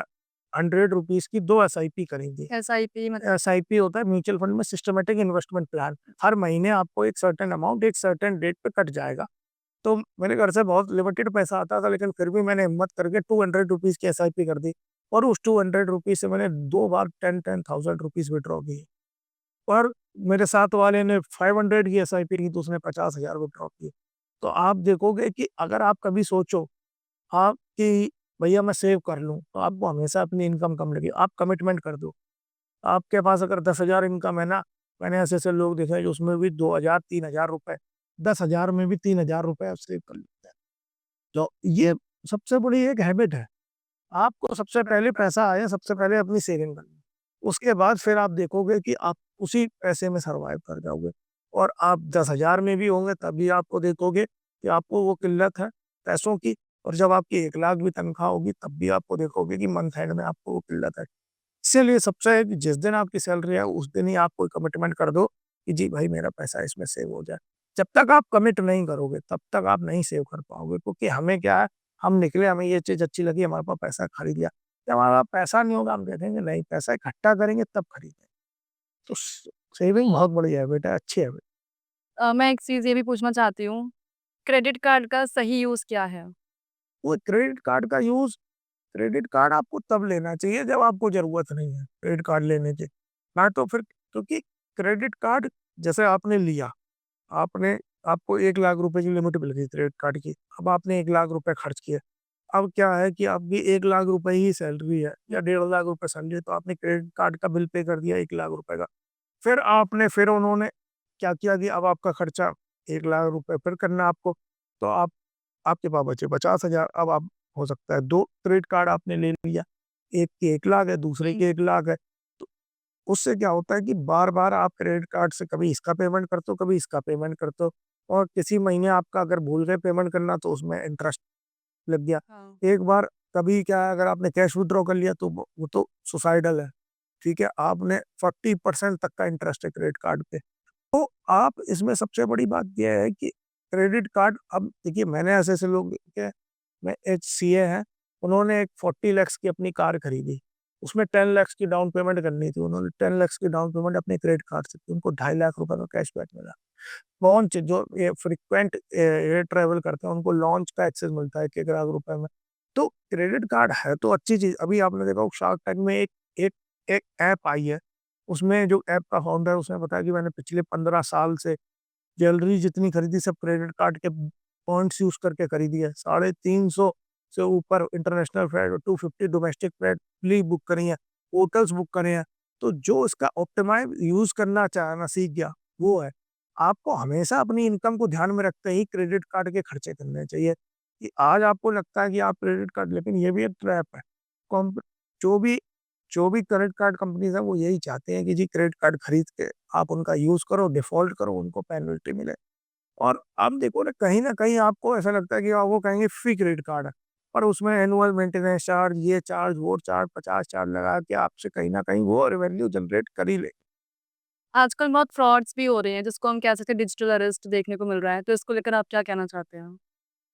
100 रुपीज़ की 2 एसआईपी करी थी। एसआईपी मतलब एसआईपी होता है म्यूचुअल फंड में सिस्टमैटिक इन्वेस्टमेंट प्लान। हर महीने आपको एक सर्टेन अमाउंट एक सर्टेन डेट पे कट जाएगा। तो मेरे घर से बहुत लिमिटेड पैसा आता था, लेकिन फिर भी मैंने हिम्मत करके 200 रुपीज़ की एसआईपी कर दी और उस 200 रुपीज़ से मैंने 2 बार 10,000 रुपीज़ विथड्रॉ किए। और मेरे साथ वाले ने 500 की एसआईपी की तो उसने 50,000 विथड्रॉ किए। तो आप देखोगे कि अगर आप कभी सोचो आप कि भैया मैं सेव कर लूँ, तो आपको हमेशा अपनी इनकम कम लगेगी। आप कमिटमेंट कर दो। आपके पास अगर 10,000 इनकम है ना, मैंने ऐसे-ऐसे लोग देखे हैं जो उसमें भी 2,000 3,000 रुपए, 10,000 में भी 3,000 रुपए आप सेव कर लेते हैं। तो ये सबसे बड़ी एक हैबिट है। आपको सबसे पहले पैसा आए, सबसे पहले अपनी सेविंग करनी। उसके बाद फिर आप देखोगे कि आप उसी पैसे में सर्वाइव कर जाओगे और आप 10,000 में भी होंगे तब भी आपको देखोगे कि आपको वो किल्लत है पैसों की, और जब आपकी 1 लाख भी तनख्वाह होगी तब भी आपको देखोगे कि मंथ एंड में आपको वो किल्लत है। इसीलिए सबसे है कि जिस दिन आपकी सैलरी है उस दिन ही आप कोई कमिटमेंट कर दो कि जी भाई मेरा पैसा इसमें सेव हो जाए। जब तक आप कमिट नहीं करोगे तब तक आप नहीं सेव कर पाओगे, क्योंकि हमें क्या है, हम निकले, हमें ये चीज़ अच्छी लगी, हमारे पास पैसा खरीद लिया। जब हमारे पास पैसा नहीं होगा हम देखेंगे नहीं, पैसा इकट्ठा करेंगे तब खरीदेंगे। तो सेविंग बहुत बड़ी हैबिट है, अच्छी हैबिट। मैं एक चीज़ ये भी पूछना चाहती हूँ, क्रेडिट कार्ड का सही यूज़ क्या है? वो क्रेडिट कार्ड का यूज़, क्रेडिट कार्ड आपको तब लेना चाहिए जब आपको ज़रूरत नहीं है क्रेडिट कार्ड लेने की। ना तो फिर, क्योंकि क्रेडिट कार्ड जैसे आपने लिया, आपने आपको 1 लाख रुपए की लिमिट मिल गई क्रेडिट कार्ड की। अब आपने 1 लाख रुपए खर्च किए। अब क्या है कि आपकी 1 लाख रुपए ही सैलरी है या 1.5 लाख रुपए सैलरी है, तो आपने क्रेडिट कार्ड का बिल पे कर दिया 1 लाख रुपए का। फिर उन्होंने क्या किया कि अब आपका खर्चा 1 लाख रुपए फिर करना है आपको। तो आपके पास बचे 50,000। अब आप हो सकता है 2 क्रेडिट कार्ड आपने ले लिया। एक की 1 लाख है, दूसरे की 1 लाख है। तो उससे क्या होता है कि बार-बार आप क्रेडिट कार्ड से कभी इसका पेमेंट करते हो, कभी इसका पेमेंट करते हो, और किसी महीने आपका अगर भूल गए पेमेंट करना तो उसमें इंटरेस्ट लग गया। हाँ। एक बार कभी क्या है, अगर आपने कैश विथड्रॉ कर लिया तो वो तो सुसाइडल है, ठीक है? आपने 40% तक का इंटरेस्ट है क्रेडिट कार्ड पे। तो आप इसमें सबसे बड़ी बात ये है कि क्रेडिट कार्ड, अब देखिए मैंने ऐसे-ऐसे लोग देखे हैं, मैं एक सीए हैं, उन्होंने एक 40 लैक्स की अपनी कार खरीदी। उसमें 10 लैक्स की डाउन पेमेंट करनी थी, उन्होंने 10 लैक्स की डाउन पेमेंट अपने क्रेडिट कार्ड से की, उनको 2.5 लाख रुपए का कैशबैक मिला। लॉन्च जो ये फ्रीक्वेंट एयर ट्रैवल करते हैं, उनको लॉन्च का एक्सेस मिलता है 1-1 लाख रुपए में। तो क्रेडिट कार्ड है तो अच्छी चीज़। अभी आपने देखा होगा शार्क टैंक में एक एक एक ऐप आई है, उसमें जो ऐप का फाउंडर है उसने बताया कि मैंने पिछले 15 साल से ज्वेलरी जितनी खरीदी सब क्रेडिट कार्ड के पॉइंट्स यूज़ करके खरीदी है। 350 से ऊपर इंटरनेशनल फ्लाइट और 250 डोमेस्टिक फ्लाइट प्री बुक करी हैं, होटल्स बुक करे हैं। तो जो इसका ऑप्टिमाइज़ यूज़ करना चाहना सीख गया, वो है। आपको हमेशा अपनी इनकम को ध्यान में रखते ही क्रेडिट कार्ड के खर्चे करने चाहिए, कि आज आपको लगता है कि आप क्रेडिट कार्ड, लेकिन ये भी एक ट्रैप है। कॉम्प जो भी जो भी क्रेडिट कार्ड कंपनीज़ हैं, वो यही चाहते हैं कि जी क्रेडिट कार्ड खरीद के आप उनका यूज़ करो, डिफ़ॉल्ट करो, उनको पेनल्टी मिले। और आप देखो ना, कहीं न कहीं आपको ऐसा लगता है कि वो कहेंगे फ्री क्रेडिट कार्ड है, पर उसमें एनुअल मेंटेनेंस चार्ज, ये चार्ज, वो चार्ज, 50 चार्ज लगा के आपसे कहीं न कहीं वो रेवेन्यू जनरेट कर ही ले। आजकल बहुत फ्रॉड्स भी हो रहे हैं, जिसको हम कह सकते हैं डिजिटल अरेस्ट देखने को मिल रहा है, तो इसको लेकर आप क्या कहना चाहते हैं?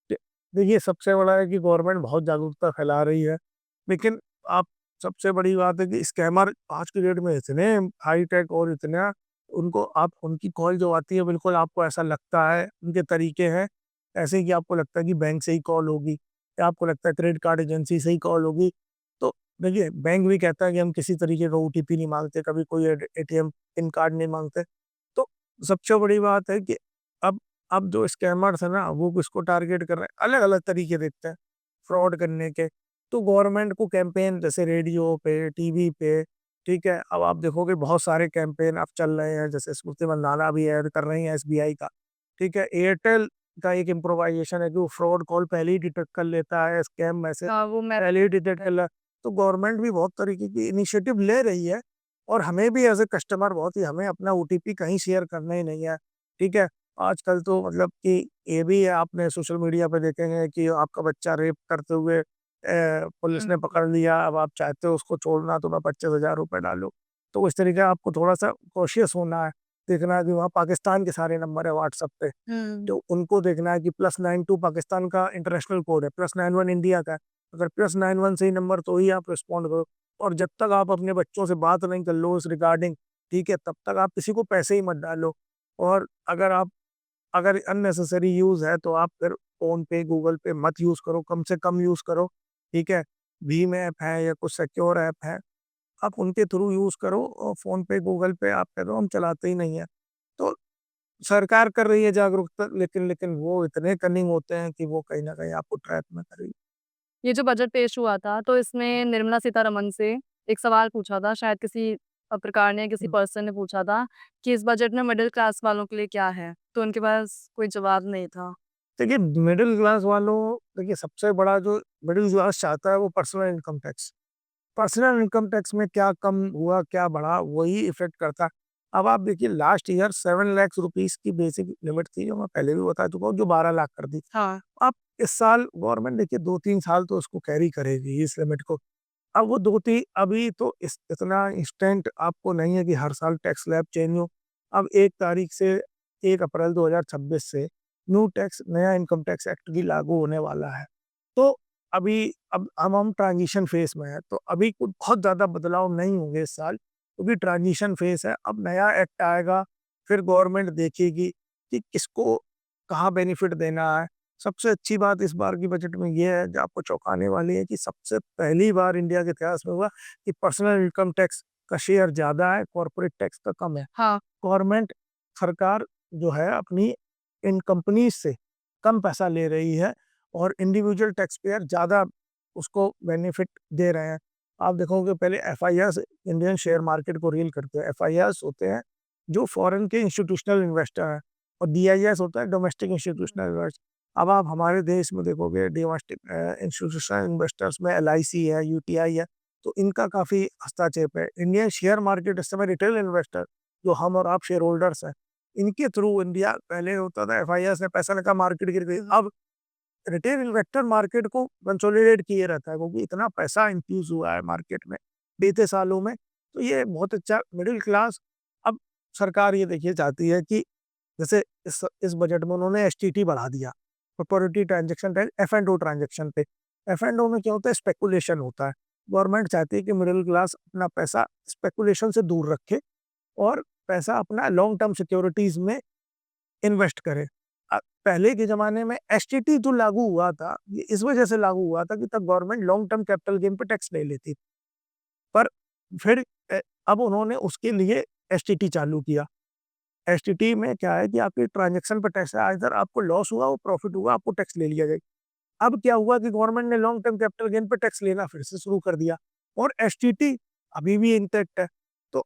दे देखिए, सबसे बड़ा है कि गवर्नमेंट बहुत जागरूकता फैला रही है, लेकिन आप सबसे बड़ी बात है कि स्कैमर आज की डेट में इतने हाई-टेक और इतना, उनको आप उनकी कॉल जो आती है बिल्कुल आपको ऐसा लगता है, उनके तरीके हैं, ऐसे ही कि आपको लगता है कि बैंक से ही कॉल होगी या आपको लगता है क्रेडिट कार्ड एजेंसी से ही कॉल होगी। तो देखिए, बैंक भी कहता है कि हम किसी तरीके का ओटीपी नहीं माँगते, कभी कोई एटीएम पिन कार्ड नहीं माँगते। तो सबसे बड़ी बात है कि अब अब जो स्कैमर्स हैं ना, वो किसको टारगेट कर रहे हैं, अलग-अलग तरीके देखते हैं फ्रॉड करने के। तो गवर्नमेंट को कैंपेन जैसे रेडियो पे, टीवी पे, ठीक है? अब आप देखोगे बहुत सारे कैंपेन अब चल रहे हैं, जैसे स्मृति मंदाना भी ऐड कर रही हैं एसबीआई का, ठीक है? एयरटेल का एक इम्प्रोवाइज़ेशन है कि वो फ्रॉड कॉल पहले ही डिटेक्ट कर लेता है, स्कैम मैसेज हाँ, वो मैं पहले ही डिटेक्ट कर ले। तो गवर्नमेंट भी बहुत तरीके की इनिशिएटिव ले रही है, और हमें भी एज़ अ कस्टमर बहुत ही, हमें अपना ओटीपी कहीं शेयर करना ही नहीं है, ठीक है? आजकल तो मतलब कि ये भी है, आपने सोशल मीडिया पे देखेंगे कि आपका बच्चा रेप करते हुए पुलिस हुँ। ने पकड़ लिया, अब आप चाहते हो उसको छोड़ना तो मैं 25,000 रुपए डालो। तो इस तरीके आपको थोड़ा-सा कॉशियस होना है। देखना है कि वहाँ पाकिस्तान के सारे नंबर है व्हाट्सएप पे, तो उनको देखना है कि +92 पाकिस्तान का इंटरनेशनल कोड है, +91 इंडिया का है। अगर +91 सही नंबर तो ही आप रिस्पॉन्ड करो। और जब तक आप अपने बच्चों से बात नहीं कर लो इस रिगार्डिंग, ठीक है, तब तक आप किसी को पैसे ही मत डालो। और अगर अननेसेसरी यूज़ है तो आप फिर फ़ोन पे, गूगल पे मत यूज़ करो, कम से कम यूज़ करो, ठीक है? भीम ऐप है या कुछ सिक्योर ऐप है, आप उनके थ्रू यूज़ करो। और फ़ोन पे, गूगल पे आप कह दो हम चलाते ही नहीं हैं। तो सरकार कर रही है जागरूकता, लेकिन लेकिन वो इतने कनिंग होते हैं कि वो कहीं न कहीं आपको ट्रैप में करेंगे। ये जो बजट पेश हुआ था, तो इसमें निर्मला सीतारमण से एक सवाल पूछा था, शायद किसी पत्रकार ने, किसी हुँ। पर्सन ने पूछा था कि इस बजट में मिडल क्लास वालों के लिए क्या है? तो उनके पास कोई जवाब नहीं था। देखिए, मिडल क्लास वालों देखिए सबसे बड़ा जो मिडल क्लास चाहता है वो personal income tax. Personal income tax में क्या कम हुआ, क्या बढ़ा, वही इफ़ेक्ट करता है। अब आप देखिए लास्ट ईयर 7 लाख रुपीज़ की बेसिक लिमिट थी, जो मैं पहले भी बता चुका हूँ, जो 12 लाख कर दी। हाँ। अब इस साल गवर्नमेंट देखिए 2-3 साल तो उसको कैरी करेगी इस लिमिट को। अब वो 2-3 अभी तो इस इतना इंस्टेंट आपको नहीं है कि हर साल टैक्स स्लैब चेंज हो। अब 1 तारीख से 1 अप्रैल 2026 से न्यू टैक्स नया इनकम टैक्स एक्ट भी लागू होने वाला है। तो अभी अब हम ट्रांज़िशन फ़ेज़ में हैं, तो अभी कुछ बहुत ज़्यादा बदलाव नहीं होंगे इस साल, क्योंकि ट्रांज़िशन फ़ेज़ है। अब नया एक्ट आएगा, फिर गवर्नमेंट देखेगी कि किसको कहाँ बेनिफिट देना है। सबसे अच्छी बात इस बार की बजट में ये है, जो आपको चौंकाने वाली है, कि सबसे पहली बार इंडिया के इतिहास में हुआ कि पर्सनल इनकम टैक्स का शेयर ज़्यादा है, कॉर्पोरेट टैक्स का कम है। हाँ। गवर्नमेंट सरकार जो है अपनी इन कंपनीज़ से कम पैसा ले रही है और इंडिविजुअल टैक्स पेयर ज़्यादा उसको बेनिफिट दे रहे हैं। आप देखोगे पहले एफआईआर्स इंडियन शेयर मार्केट को रील करते हैं। एफआईआर्स होते हैं जो फॉरेन के इंस्टीट्यूशनल इन्वेस्टर हैं और डीआईएस होता है डोमेस्टिक इंस्टीट्यूशनल इन्वेस्टर। अब आप हमारे देश में देखोगे डोमेस्टिक इंस्टीट्यूशनल इन्वेस्टर्स में एलआईसी है, यूटीआई है, तो इनका काफ़ी हस्तक्षेप है। इंडियन शेयर मार्केट इस समय रिटेल इन्वेस्टर जो हम और आप शेयर होल्डर्स हैं, इनके थ्रू इंडिया पहले होता था एफआईआर से पैसा लगा मार्केट गिर गई। अब रिटेल इन्वेस्टर मार्केट को कंसोलिडेट किए रहता है, क्योंकि इतना पैसा इन्फ्यूज़ हुआ है मार्केट में बीते सालों में। तो ये बहुत अच्छा मिडल क्लास। अब सरकार ये देखिए चाहती है कि जैसे इस बजट में उन्होंने एसटीटी बढ़ा दिया, प्रॉपर्टी ट्रांज़ैक्शन टैक्स एफ-एंड-ओ ट्रांज़ैक्शन पे। एफ-एंड-ओ में क्या होता है, स्पेकुलेशन होता है। गवर्नमेंट चाहती है कि मिडल क्लास अपना पैसा स्पेकुलेशन से दूर रखे और पैसा अपना लॉन्ग टर्म सिक्योरिटीज़ में इन्वेस्ट करे। पहले के ज़माने में एसटीटी जो लागू हुआ था, ये इस वजह से लागू हुआ था कि तब government long term capital gain पे टैक्स नहीं लेती। पर फिर अब उन्होंने उसके लिए एसटीटी चालू किया। एसटीटी में क्या है कि आपके ट्रांज़ैक्शन पे टैक्स है, आइदर आपको लॉस हुआ, वो प्रॉफिट हुआ, आपको टैक्स ले लिया जाएगा। अब क्या हुआ कि गवर्नमेंट ने लॉन्ग टर्म कैपिटल गेन पे टैक्स लेना फिर से शुरू कर दिया और एसटीटी अभी भी इंटैक्ट है। तो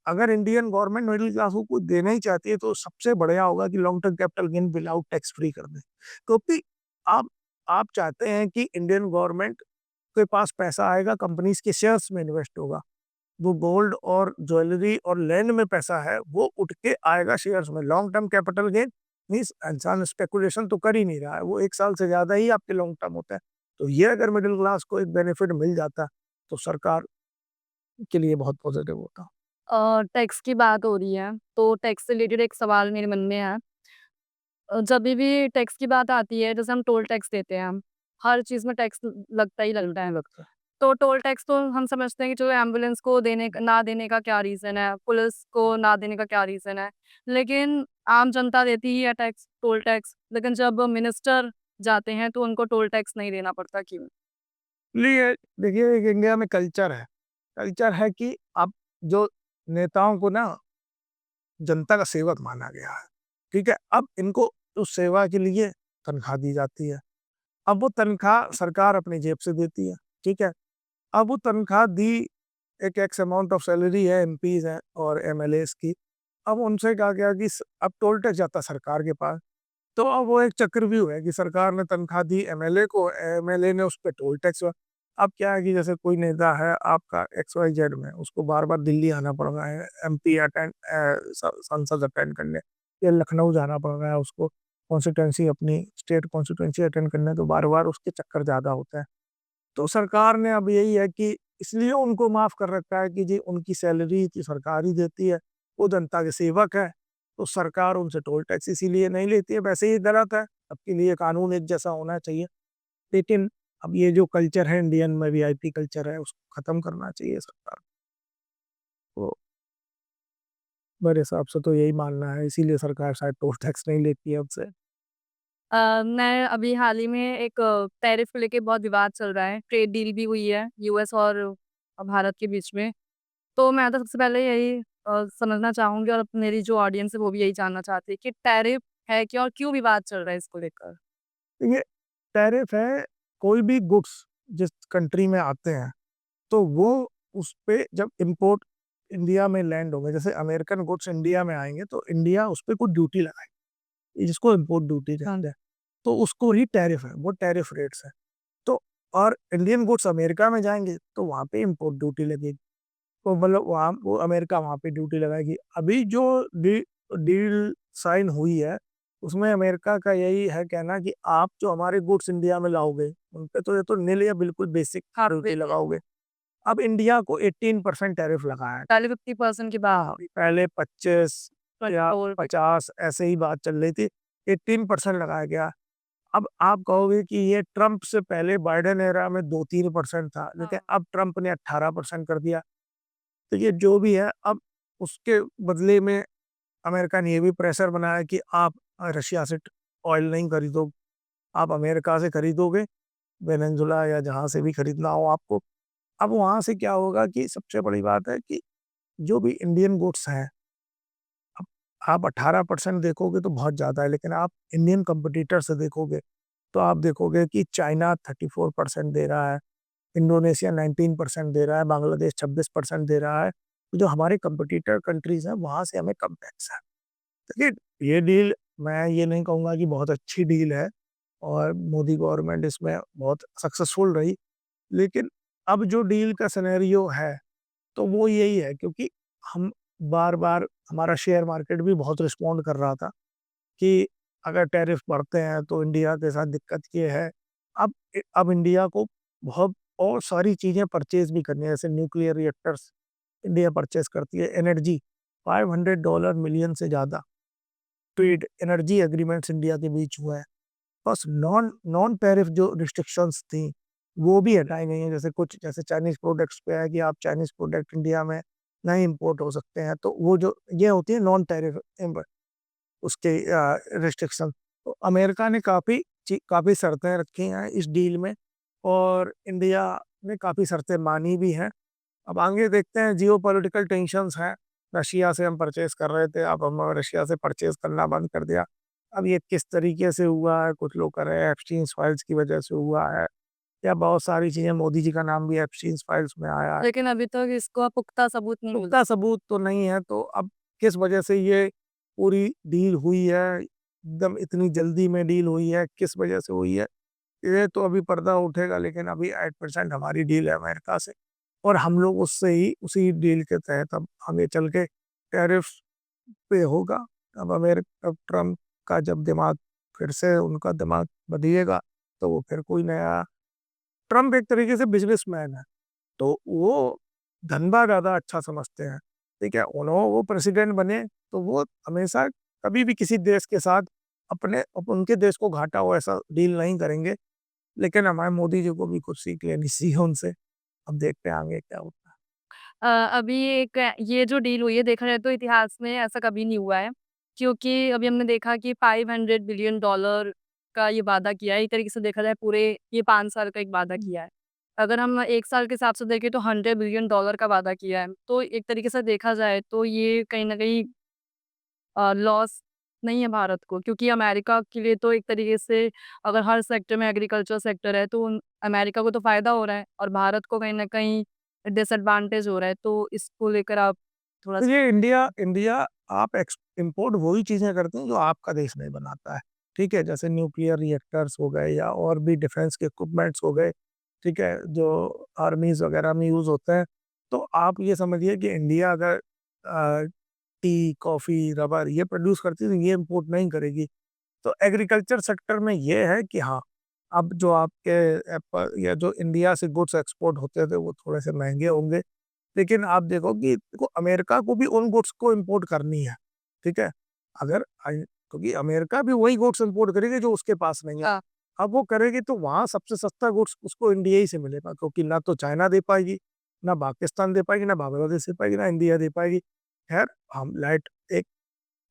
अगर इंडियन गवर्नमेंट मिडिल क्लास को कुछ देना ही चाहती है तो सबसे बढ़िया होगा कि long term capital gain without tax free कर दें। क्योंकि आप आप चाहते हैं कि इंडियन गवर्नमेंट के पास पैसा आएगा, कंपनीज़ के शेयर्स में इन्वेस्ट होगा। वो गोल्ड और ज्वेलरी और लैंड में पैसा है, वो उठ के आएगा शेयर्स में। Long term capital gain means इंसान स्पेकुलेशन तो कर ही नहीं रहा है, वो 1 साल से ज़्यादा ही आपके लॉन्ग टर्म होता है। तो ये अगर मिडल क्लास को एक बेनिफिट मिल जाता, तो सरकार के लिए बहुत पॉज़िटिव होता। टैक्स की बात हो रही है, तो टैक्स से रिलेटेड एक सवाल मेरे मन में है। जभी भी टैक्स की बात आती है, जैसे हम टोल टैक्स देते हैं, हर चीज़ में टैक्स लगता ही लगता है। लगता है। तो टोल टैक्स तो हम समझते हैं कि जो एम्बुलेंस को ना देने का क्या रीज़न है, पुलिस को ना देने का क्या रीज़न है। लेकिन आम जनता देती ही है टैक्स, टोल टैक्स, लेकिन जब मिनिस्टर जाते हैं तो उनको टोल टैक्स नहीं देना पड़ता, क्यों? इसलिए देखिए एक इंडिया में कल्चर है कि अब जो नेताओं को ना जनता का सेवक माना गया है, ठीक है? अब इनको उस सेवा के लिए तनख्वाह दी जाती है। अब वो तनख्वाह सरकार अपनी जेब से देती है, ठीक है? अब वो तनख्वाह दी, एक एक्स अमाउंट ऑफ सैलरी है एमपीज़ हैं और एमएलएज़ की। अब उनसे कहा गया कि अब टोल टैक्स जाता सरकार के पास। तो अब वो एक चक्रव्यूह है कि सरकार ने तनख्वाह दी एमएलए को, एमएलए ने उस पे टोल टैक्स अब क्या है कि जैसे कोई नेता है आपका एक्स-वाई-ज़ेड में, उसको बार-बार दिल्ली आना पड़ रहा है, एमपी अटेंड संसद अटेंड करने, या लखनऊ जाना पड़ रहा है उसको, कॉन्स्टिट्यूएंसी अपनी स्टेट कॉन्स्टिट्यूएंसी अटेंड करने, तो बार-बार उसके चक्कर ज़्यादा होते हैं। तो सरकार ने अब यही है कि इसलिए उनको माफ़ कर रखा है कि जी उनकी सैलरी तो सरकार ही देती है, वो जनता के सेवक है, तो सरकार उनसे टोल टैक्स इसीलिए नहीं लेती है, वैसे ही गलत है, सबके लिए कानून एक जैसा होना चाहिए। लेकिन अब ये जो कल्चर है इंडियन में वीआईपी कल्चर है, उसको खत्म करना चाहिए सरकार को। मेरे हिसाब से तो यही मानना है, इसीलिए सरकार शायद टोल टैक्स नहीं लेती है हमसे। मैं अभी हाल ही में एक टैरिफ को लेके बहुत विवाद चल रहा है। ट्रेड डील भी हुई है यूएस और भारत के बीच में। तो मैं तो सबसे पहले यही समझना चाहूँगी और मेरी जो ऑडियंस है वो भी यही जानना चाहती है कि टैरिफ है क्या और क्यों विवाद चल रहा है इसको लेकर? ये टैरिफ है, कोई भी गुड्स जिस कंट्री में आते हैं, तो वो उस पे जब इम्पोर्ट इंडिया में लैंड होंगे, जैसे अमेरिकन गुड्स इंडिया में आएँगे, तो इंडिया उस पे कुछ ड्यूटी लगाएगी, जिसको इम्पोर्ट ड्यूटी कहते हैं। तो उसको ही टैरिफ है, वो टैरिफ रेट्स है। तो और इंडियन गुड्स अमेरिका में जाएँगे, तो वहाँ पे इम्पोर्ट ड्यूटी लगेगी। तो मतलब वहाँ वो अमेरिका वहाँ पे ड्यूटी लगाएगी। अभी जो डील साइन हुई है, उसमें अमेरिका का यही है कहना कि आप जो हमारे गुड्स इंडिया में लाओगे, उन पे तो ये तो निल या बिल्कुल बेसिक ड्यूटी लगाओगे। अब इंडिया को 18% टैरिफ लगाया है। पहले 50% की बात पहले 25 या पेट्रोल 50 ऐसे ही बात चल रही थी, 18% लगाया गया। अब आप कहोगे कि ये ट्रंप से पहले बाइडेन एरा में 2-3% था, लेकिन अब ट्रंप ने 18% कर दिया। तो ये जो भी है, अब उसके बदले में अमेरिका ने ये भी प्रेशर बनाया कि आप रशिया से ऑयल नहीं खरीदो, आप अमेरिका से खरीदोगे, वेनेजुला या जहाँ से भी खरीदना हो आपको। अब वहाँ से क्या होगा कि सबसे बड़ी बात है कि जो भी इंडियन गुड्स हैं, अब आप 18% देखोगे तो बहुत ज़्यादा है, लेकिन आप इंडियन कॉम्पिटिटर से देखोगे, तो आप देखोगे कि चाइना 34% दे रहा है, इंडोनेशिया 19% दे रहा है, बांग्लादेश 26% दे रहा है। तो जो हमारे कॉम्पिटिटर कंट्रीज़ हैं, वहाँ से हमें कम टैक्स है। देखिए, ये डील मैं ये नहीं कहूँगा कि बहुत अच्छी डील है और मोदी गवर्नमेंट इसमें बहुत सक्सेसफुल रही। लेकिन अब जो डील का सिनेरियो है, तो वो यही है, क्योंकि हम बार-बार हमारा शेयर मार्केट भी बहुत रिस्पॉन्ड कर रहा था कि अगर टैरिफ बढ़ते हैं तो इंडिया के साथ दिक्कत ये है। अब इंडिया को बहुत और सारी चीज़ें परचेज़ भी करनी है, जैसे न्यूक्लियर रिएक्टर्स इंडिया परचेज़ करती है, एनर्जी $500 मिलियन से ज़्यादा ट्रेड एनर्जी एग्रीमेंट्स इंडिया के बीच हुए हैं। बस नॉन नॉन टैरिफ जो रिस्ट्रिक्शंस थी, वो भी हटाई गई हैं। जैसे चाइनीज़ प्रोडक्ट्स पे है कि आप चाइनीज़ प्रोडक्ट इंडिया में नहीं इम्पोर्ट हो सकते हैं, तो वो जो ये होती है नॉन टैरिफ उसके रिस्ट्रिक्शन। तो अमेरिका ने काफ़ी शर्तें रखी हैं इस डील में और इंडिया ने काफ़ी शर्तें मानी भी हैं। अब आगे देखते हैं, जियोपॉलिटिकल टेंशन्स हैं। रशिया से हम परचेज़ कर रहे थे, अब हम रशिया से परचेज़ करना बंद कर दिया। अब ये किस तरीके से हुआ है, कुछ लोग कह रहे हैं एप्स्टीन्स फाइल्स की वजह से हुआ है, या बहुत सारी चीज़ें, मोदी जी का नाम भी एप्स्टीन्स फाइल्स में आया है। लेकिन अभी तक इसका पुख्ता सबूत नहीं मिला। पुख्ता सबूत तो नहीं है, तो अब किस वजह से ये पूरी डील हुई है, एकदम इतनी जल्दी में डील हुई है, किस वजह से हुई है, ये तो अभी पर्दा उठेगा। लेकिन अभी 8% हमारी डील है अमेरिका से और हम लोग उससे ही उसी डील के तहत अब आगे चल के टैरिफ पे होगा। अब ट्रम्प का जब दिमाग फिर से उनका दिमाग बदलेगा, तो वो फिर कोई नया ट्रम्प एक तरीके से बिज़नेसमैन है, तो वो धंधा ज़्यादा अच्छा समझते हैं, ठीक है? वो प्रेसिडेंट बने, तो वो हमेशा कभी भी किसी देश के साथ उनके देश को घाटा हो ऐसा डील नहीं करेंगे। लेकिन हमारे मोदी जी को भी कुछ सीख लेनी चाहिए उनसे। अब देखते हैं आगे क्या होता है। अभी एक ये जो डील हुई है देखा जाए तो इतिहास में ऐसा कभी नहीं हुआ है। क्योंकि अभी हमने देखा कि $500 बिलियन का ये वादा किया है। एक तरीके से देखा जाए पूरे ये 5 साल का एक वादा किया है। अगर हम 1 साल के हिसाब से देखें तो $100 बिलियन का वादा किया है। तो एक तरीके से देखा जाए तो ये कहीं न कहीं लॉस नहीं है भारत को, क्योंकि अमेरिका के लिए तो एक तरीके से अगर हर सेक्टर में एग्रीकल्चर सेक्टर है तो अमेरिका को तो फ़ायदा हो रहा है और भारत को कहीं न कहीं डिसएडवांटेज हो रहा है। तो इसको लेकर आप तो थोड़ा-सा ये इंडिया आप इम्पोर्ट वही चीज़ें करते हैं जो आपका देश नहीं बनाता है, ठीक है? जैसे न्यूक्लियर रिएक्टर्स हो गए या और भी डिफेंस के इक्विपमेंट्स हो गए, ठीक है? जो आर्मीज़ वगैरह में यूज़ होते हैं। तो आप ये समझिए कि इंडिया अगर टी, कॉफ़ी, रबर ये प्रोड्यूस करती है, तो ये इम्पोर्ट नहीं करेगी। तो एग्रीकल्चर सेक्टर में ये है कि हाँ, अब जो आपके एप्पल या जो इंडिया से गुड्स एक्सपोर्ट होते थे, वो थोड़े से महँगे होंगे। लेकिन आप देखो कि देखो, अमेरिका को भी उन गुड्स को इम्पोर्ट करनी है, ठीक है? अगर क्योंकि अमेरिका भी वही गुड्स इंपोर्ट करेगी जो उसके पास नहीं है। हाँ। अब वो करेगी तो वहाँ सबसे सस्ता गुड्स उसको इंडिया ही से मिलेगा, क्योंकि ना तो चाइना दे पाएगी, ना पाकिस्तान दे पाएगी, ना बांग्लादेश दे पाएगी, ना इंडिया दे पाएगी। खैर, हम लाइट एक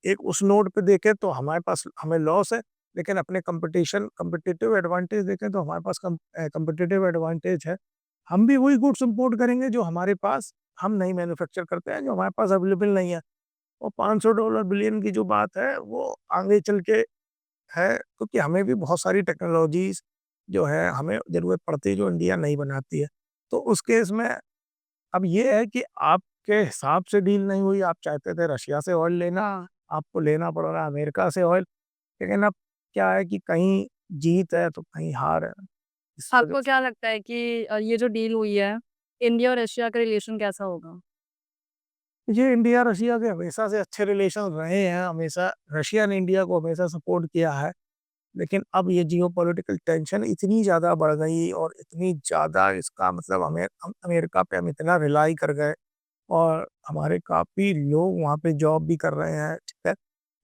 एक उस नोट पे देखें तो हमारे पास हमें लॉस है, लेकिन अपने कॉम्पिटिटिव एडवांटेज देखें तो हमारे पास कॉम्पिटिटिव एडवांटेज है। हम भी वही गुड्स इंपोर्ट करेंगे जो हमारे पास हम नहीं मैन्युफैक्चर करते हैं, जो हमारे पास अवेलेबल नहीं है। और $500 बिलियन की जो बात है वो आगे चल के है, क्योंकि हमें भी बहुत सारी टेक्नोलॉजीज जो है हमें ज़रूरत पड़ती है जो इंडिया नहीं बनाती है। तो उस केस में अब ये है कि आपके हिसाब से डील नहीं हुई, आप चाहते थे रशिया से ऑयल लेना, हाँ। आपको लेना पड़ रहा है अमेरिका से ऑयल। लेकिन अब क्या है कि कहीं जीत है तो कहीं हार है। इस वजह आपको से क्या लगता है कि ये जो डील हुई है, इंडिया और रशिया का रिलेशन कैसा होगा? ये इंडिया रशिया के हमेशा से अच्छे रिलेशन रहे हैं, हमेशा रशिया ने इंडिया को हमेशा सपोर्ट किया है। लेकिन अब ये जियोपॉलिटिकल टेंशन इतनी ज़्यादा बढ़ गई और इतनी ज़्यादा इसका मतलब हम अमेरिका पे हम इतना रिलाई कर गए, और हमारे काफ़ी लोग वहाँ पे जॉब भी कर रहे हैं, ठीक है?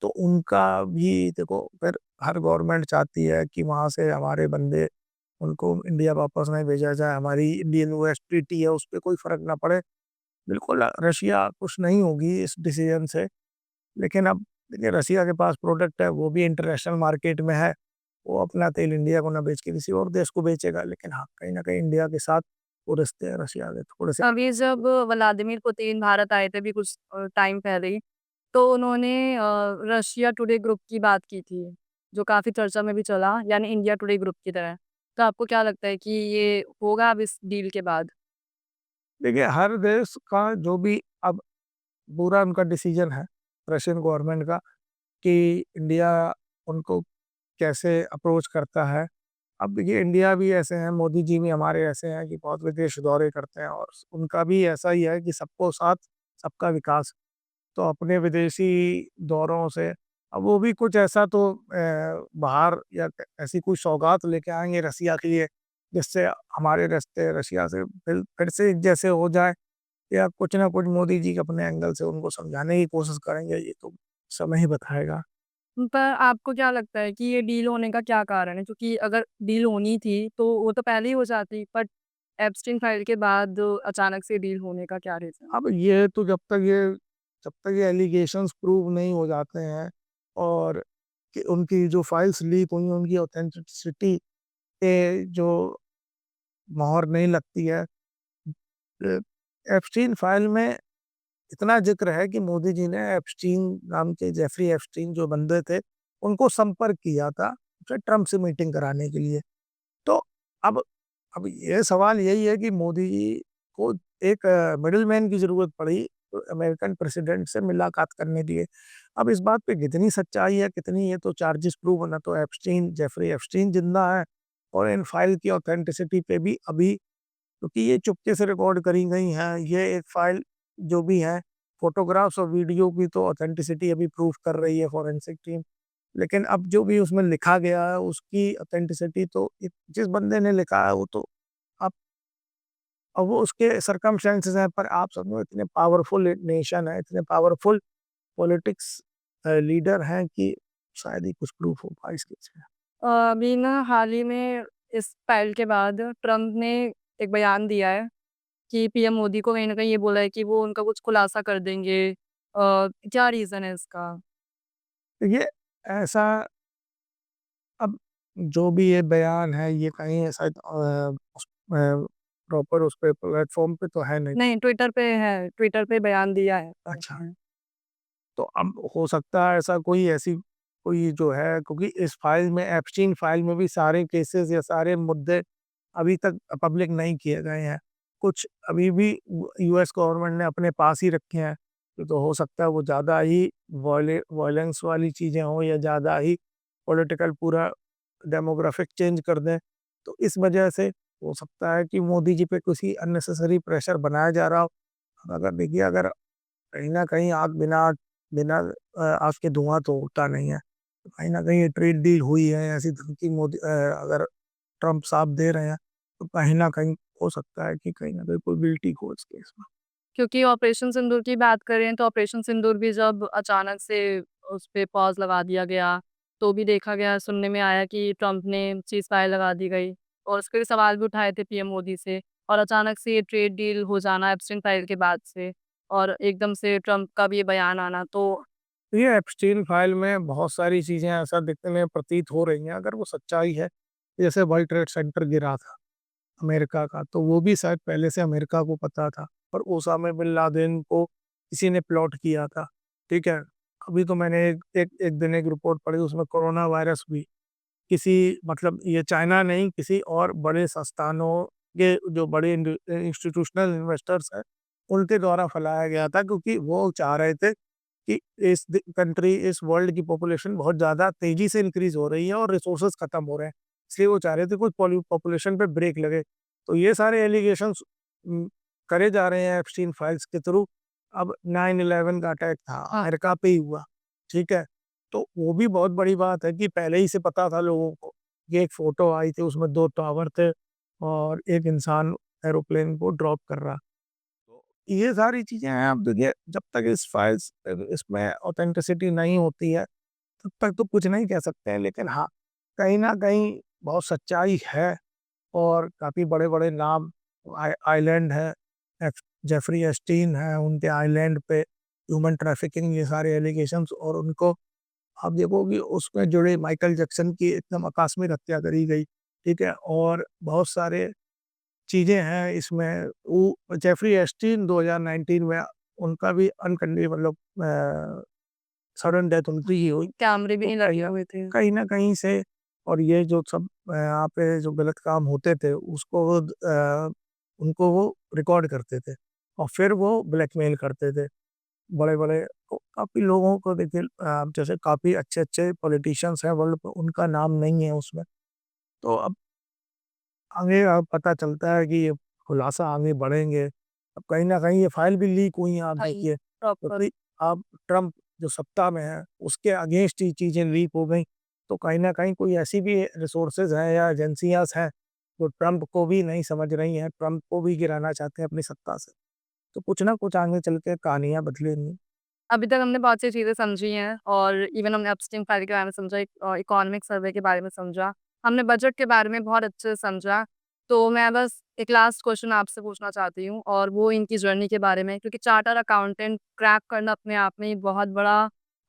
तो उनका भी देखो, फिर हर गवर्नमेंट चाहती है कि वहाँ से हमारे बंदे उनको इंडिया वापस नहीं भेजा जाए, हमारी इंडियन यूएस ट्रीटी है उस पे कोई फ़र्क ना पड़े। बिल्कुल रशिया खुश नहीं होगी इस डिसीज़न से, लेकिन अब देखिए रशिया के पास प्रोडक्ट है, वो भी इंटरनेशनल मार्केट में है, वो अपना तेल इंडिया को ना बेच के किसी और देश को बेचेगा। लेकिन हाँ, कहीं न कहीं इंडिया के साथ वो रिश्ते हैं रशिया के थोड़े-से। अभी जब व्लादिमीर पुतिन भारत आए थे अभी कुछ टाइम पहले ही, तो उन्होंने रशिया टुडे ग्रुप की बात की थी, जो काफ़ी चर्चा में भी चला, यानी इंडिया टुडे ग्रुप की तरह। तो आपको क्या लगता है कि ये होगा अब इस डील के बाद? देखिए, हर देश का जो भी अब पूरा उनका डिसीजन है, रशियन गवर्नमेंट का, कि इंडिया उनको कैसे अप्रोच करता है। अब देखिए इंडिया भी ऐसे हैं, मोदी जी भी हमारे ऐसे हैं कि बहुत विदेश दौरे करते हैं, और उनका भी ऐसा ही है कि सबको साथ, सबका विकास। तो अपने विदेशी दौरों से अब वो भी कुछ ऐसा तो बाहर या ऐसी कोई सौगात लेके आएँगे रसिया के लिए, जिससे हमारे रिश्ते रशिया से फिर से जैसे हो जाए, या कुछ ना कुछ मोदी जी अपने एंगल से उनको समझाने की कोशिश करेंगे, ये तो समय ही बताएगा। पर आपको क्या लगता है कि ये डील होने का क्या कारण है? क्योंकि अगर डील होनी थी, तो वो तो पहले ही हो जाती, बट एप्स्टीन फाइल के बाद अचानक से डील होने का क्या रीज़न? अब ये तो जब तक ये एलिगेशंस प्रूव नहीं हो जाते हैं, और कि उनकी जो फाइल्स लीक हुई हैं, उनकी ऑथेंटिसिटी पे जो मोहर नहीं लगती है। अ, एप्स्टीन फाइल में इतना ज़िक्र है कि मोदी जी ने एप्स्टीन नाम के जेफरी एप्स्टीन जो बंदे थे, उनको संपर्क किया था, ट्रम्प से मीटिंग कराने के लिए। तो अब अब ये सवाल यही है कि मोदी जी को एक मिडलमैन की ज़रूरत पड़ी अमेरिकन प्रेसिडेंट से मुलाकात करने लिए। अब इस बात पे कितनी सच्चाई है, कितनी ये तो चार्जेस प्रूव होना, तो जेफरी एप्स्टीन ज़िंदा है, और इन फाइल की ऑथेंटिसिटी पे भी अभी, क्योंकि ये चुपके से रिकॉर्ड करी गई हैं, ये एक फाइल जो भी है, फ़ोटोग्राफ्स और वीडियो की तो ऑथेंटिसिटी अभी प्रूव कर रही है फॉरेंसिक टीम। लेकिन अब जो भी उसमें लिखा गया है, उसकी ऑथेंटिसिटी तो जिस बंदे ने लिखा है वो तो अब अब वो उसके सर्कमस्टेंसेस हैं, पर आप समझो इतने पावरफुल नेशन है, इतने पावरफुल पॉलिटिक्स लीडर हैं कि शायद ही कुछ प्रूफ हो पाए इस केस में। अभी ना हाल ही में इस फाइल के बाद ट्रम्प ने एक बयान दिया है कि पीएम मोदी को कहीं न कहीं ये बोला है कि वो उनका कुछ खुलासा कर देंगे। क्या रीज़न है इसका? ये ऐसा, अब जो भी ये बयान है, ये कहीं शायद प्रॉपर उस पे प्लेटफ़ॉर्म पे तो है नहीं। नहीं, ट्विटर पे बयान दिया है अच्छा। उसने। तो अब हो सकता है ऐसा कोई ऐसी कोई जो है, क्योंकि इस फाइल में, एप्स्टीन फाइल में भी सारे केसेस या सारे मुद्दे अभी तक पब्लिक नहीं किए गए हैं। कुछ अभी भी यूएस गवर्नमेंट ने अपने पास ही रखे हैं। तो हो सकता है वो ज़्यादा ही वॉयलेंस वाली चीज़ें हों, या ज़्यादा ही पॉलिटिकल पूरा डेमोग्राफिक चेंज कर दें। तो इस वजह से हो सकता है कि मोदी जी पे किसी अननेसेसरी प्रेशर बनाया जा रहा हो। अगर देखिए, अगर कहीं न कहीं आग बिना बिना आग के धुआँ तो उठता नहीं है। तो कहीं न कहीं ये ट्रेड डील हुई है, ऐसी धमकी अगर ट्रम्प साहब दे रहे हैं, तो कहीं न कहीं हो सकता है कि कहीं न कहीं कोई गिल्टी हो इस केस में। क्योंकि ऑपरेशन सिंदूर की बात करें तो ऑपरेशन सिंदूर भी जब अचानक से उस पे पॉज़ लगा दिया गया। तो भी देखा गया, सुनने में आया कि ट्रम्प ने सीज़फायर लगा दी गई और उसके सवाल भी उठाए थे पीएम मोदी से और अचानक से ये ट्रेड डील हो जाना एप्स्टीन फाइल के बाद से और एकदम से ट्रम्प का भी ये बयान आना। तो ये एप्स्टीन फाइल में बहुत सारी चीज़ें ऐसा दिखने में प्रतीत हो रही हैं, अगर वो सच्चाई है, जैसे वर्ल्ड ट्रेड सेंटर गिरा था अमेरिका का, तो वो भी शायद पहले से अमेरिका को पता था, पर ओसामा बिन लादेन को किसी ने प्लॉट किया था, ठीक है? अभी तो मैंने एक दिन एक रिपोर्ट पढ़ी, उसमें कोरोना वायरस भी किसी मतलब ये चाइना नहीं, किसी और बड़े संस्थानों के जो बड़े इंस्टीट्यूशनल इन्वेस्टर्स हैं, उनके द्वारा फैलाया गया था, क्योंकि वो चाह रहे थे कि इस वर्ल्ड की पॉपुलेशन बहुत ज़्यादा तेज़ी से इंक्रीज़ हो रही है और रिसोर्सेज़ खत्म हो रहे हैं। इसलिए वो चाह रहे थे कुछ पॉपुलेशन पे ब्रेक लगे। तो ये सारे एलिगेशंस करे जा रहे हैं एप्स्टीन फाइल्स के थ्रू। अब 9/11 का अटैक था, अमेरिका पे ही हुआ, ठीक है? तो वो भी बहुत बड़ी बात है कि पहले ही से पता था लोगों को। ये एक फ़ोटो आई थी, उसमें 2 टावर थे और एक इंसान एरोप्लेन को ड्रॉप कर रहा। तो ये सारी चीज़ें हैं। अब देखिए, जब तक इसमें ऑथेंटिसिटी नहीं होती है, तब तक तो कुछ नहीं कह सकते हैं। लेकिन हाँ, कहीं न कहीं बहुत सच्चाई है और काफ़ी बड़े-बड़े नाम आइलैंड है, जेफरी एस्टीन है, उनके आइलैंड पे ह्यूमन ट्रैफिकिंग, ये सारे एलिगेशंस, और उनको आप देखोगे उसमें जुड़े माइकल जैक्सन की एकदम आकस्मिक हत्या करी गई, ठीक है? और बहुत सारे चीज़ें हैं इसमें। वो जेफरी एस्टीन 2019 में उनका भी मतलब सडन डेथ उनकी ही हुई। कैमरे भी तो नहीं लगे हुए थे। कहीं न कहीं से, और ये जो सब यहाँ पे जो गलत काम होते थे, उसको उनको वो रिकॉर्ड करते थे और फिर वो ब्लैकमेल करते थे। बड़े-बड़े तो काफ़ी लोगों को देखिए, जैसे काफ़ी अच्छे-अच्छे पॉलिटिशियंस हैं वर्ल्ड पे, उनका नाम नहीं है उसमें। तो अब आगे पता चलता है कि ये खुलासा आगे बढ़ेंगे। अब कहीं न कहीं ये फाइल भी लीक हुई हैं, आप देखिए, प्रॉपर। क्योंकि अब ट्रम्प जो सत्ता में है, उसके अगेंस्ट ये चीज़ें लीक हो गई। तो कहीं न कहीं कोई ऐसी भी रिसोर्सेज़ हैं या एजेंसियाज़ हैं, जो ट्रम्प को भी नहीं समझ रही हैं, ट्रम्प को भी गिराना चाहते हैं अपनी सत्ता से। तो कुछ ना कुछ आगे चल के कहानियाँ बदलेंगी। अभी तक हमने बहुत सी चीज़ें समझी हैं और इवन हमने एप्स्टीन फाइल के बारे में समझा, इकोनॉमिक सर्वे के बारे में समझा, हमने बजट के बारे में बहुत अच्छे से समझा। तो मैं बस एक लास्ट क्वेश्चन आपसे पूछना चाहती हूँ और वो इनकी जर्नी के बारे में, क्योंकि चार्टर अकाउंटेंट क्रैक करना अपने आप में एक बहुत बड़ा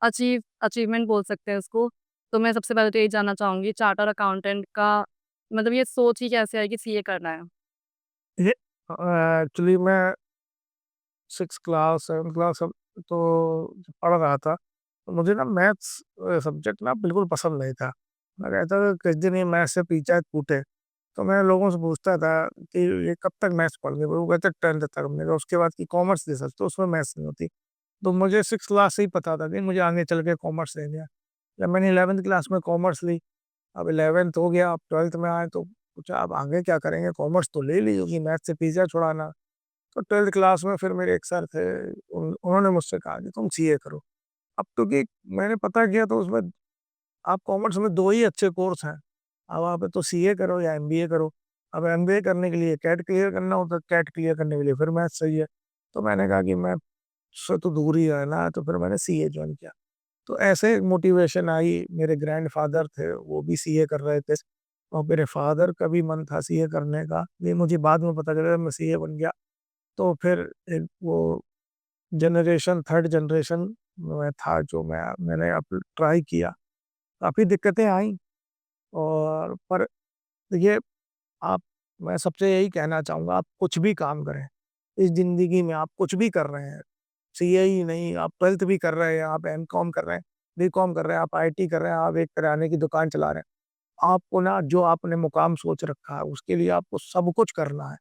अचीवमेंट बोल सकते हैं उसको। तो मैं सबसे पहले तो यही जानना चाहूँगी, चार्टर अकाउंटेंट का मतलब ये सोच ही कैसे आई कि सीए करना है? ये एक्चुअली मैं 6 क्लास 7 क्लास सब तो जब पढ़ रहा था, तो मुझे ना मैथ्स सब्जेक्ट ना बिल्कुल पसंद नहीं था। मैं कहता था किस दिन ये मैथ्स से पीछा छूटे। तो मैं लोगों से पूछता था कि ये कब तक मैथ्स पढ़ोगे? वो कहते 10th तक। हमने कहा उसके बाद की कॉमर्स ले सकते हो, उसमें मैथ्स नहीं होती। तो मुझे 6 क्लास से ही पता था कि मुझे आगे चल के कॉमर्स लेनी है। जब मैंने 11th क्लास में कॉमर्स ली, अब 11th हो गया, अब 12th में आए तो पूछा अब आगे क्या करेंगे? कॉमर्स तो ले ली होगी, मैथ्स से पीछा छुड़ाना। तो 12th क्लास में फिर मेरे एक सर थे, उन्होंने मुझसे कहा कि तुम सीए करो। अब क्योंकि मैंने पता किया तो उसमें आप कॉमर्स में 2 ही अच्छे कोर्स हैं। अब आप तो सीए करो या एमबीए करो। अब एमबीए करने के लिए कैट क्लियर करना होता है, कैट क्लियर करने के लिए फिर मैथ्स चाहिए। तो मैंने कहा कि मैथ्स से तो दूर ही रहना है, तो फिर मैंने सीए जॉइन किया। तो ऐसे मोटिवेशन आई, मेरे ग्रैंडफ़ादर थे, वो भी सीए कर रहे थे और मेरे फ़ादर का भी मन था सीए करने का। ये मुझे बाद में पता चला, मैं सीए बन गया। तो फिर एक वो जनरेशन 3rd जनरेशन में था, जो मैंने अब ट्राई किया। काफ़ी दिक्कतें आईं, और पर देखिए, आप मैं सबसे यही कहना चाहूँगा, आप कुछ भी काम करें, इस ज़िंदगी में आप कुछ भी कर रहे हैं, सीए ही नहीं, आप 12th भी कर रहे हैं, आप एमकॉम कर रहे हैं, बीकॉम कर रहे हैं, आप आईटी कर रहे हैं, आप एक किराने की दुकान चला रहे हैं। आपको ना जो आपने मुकाम सोच रखा है, उसके लिए आपको सब कुछ करना है।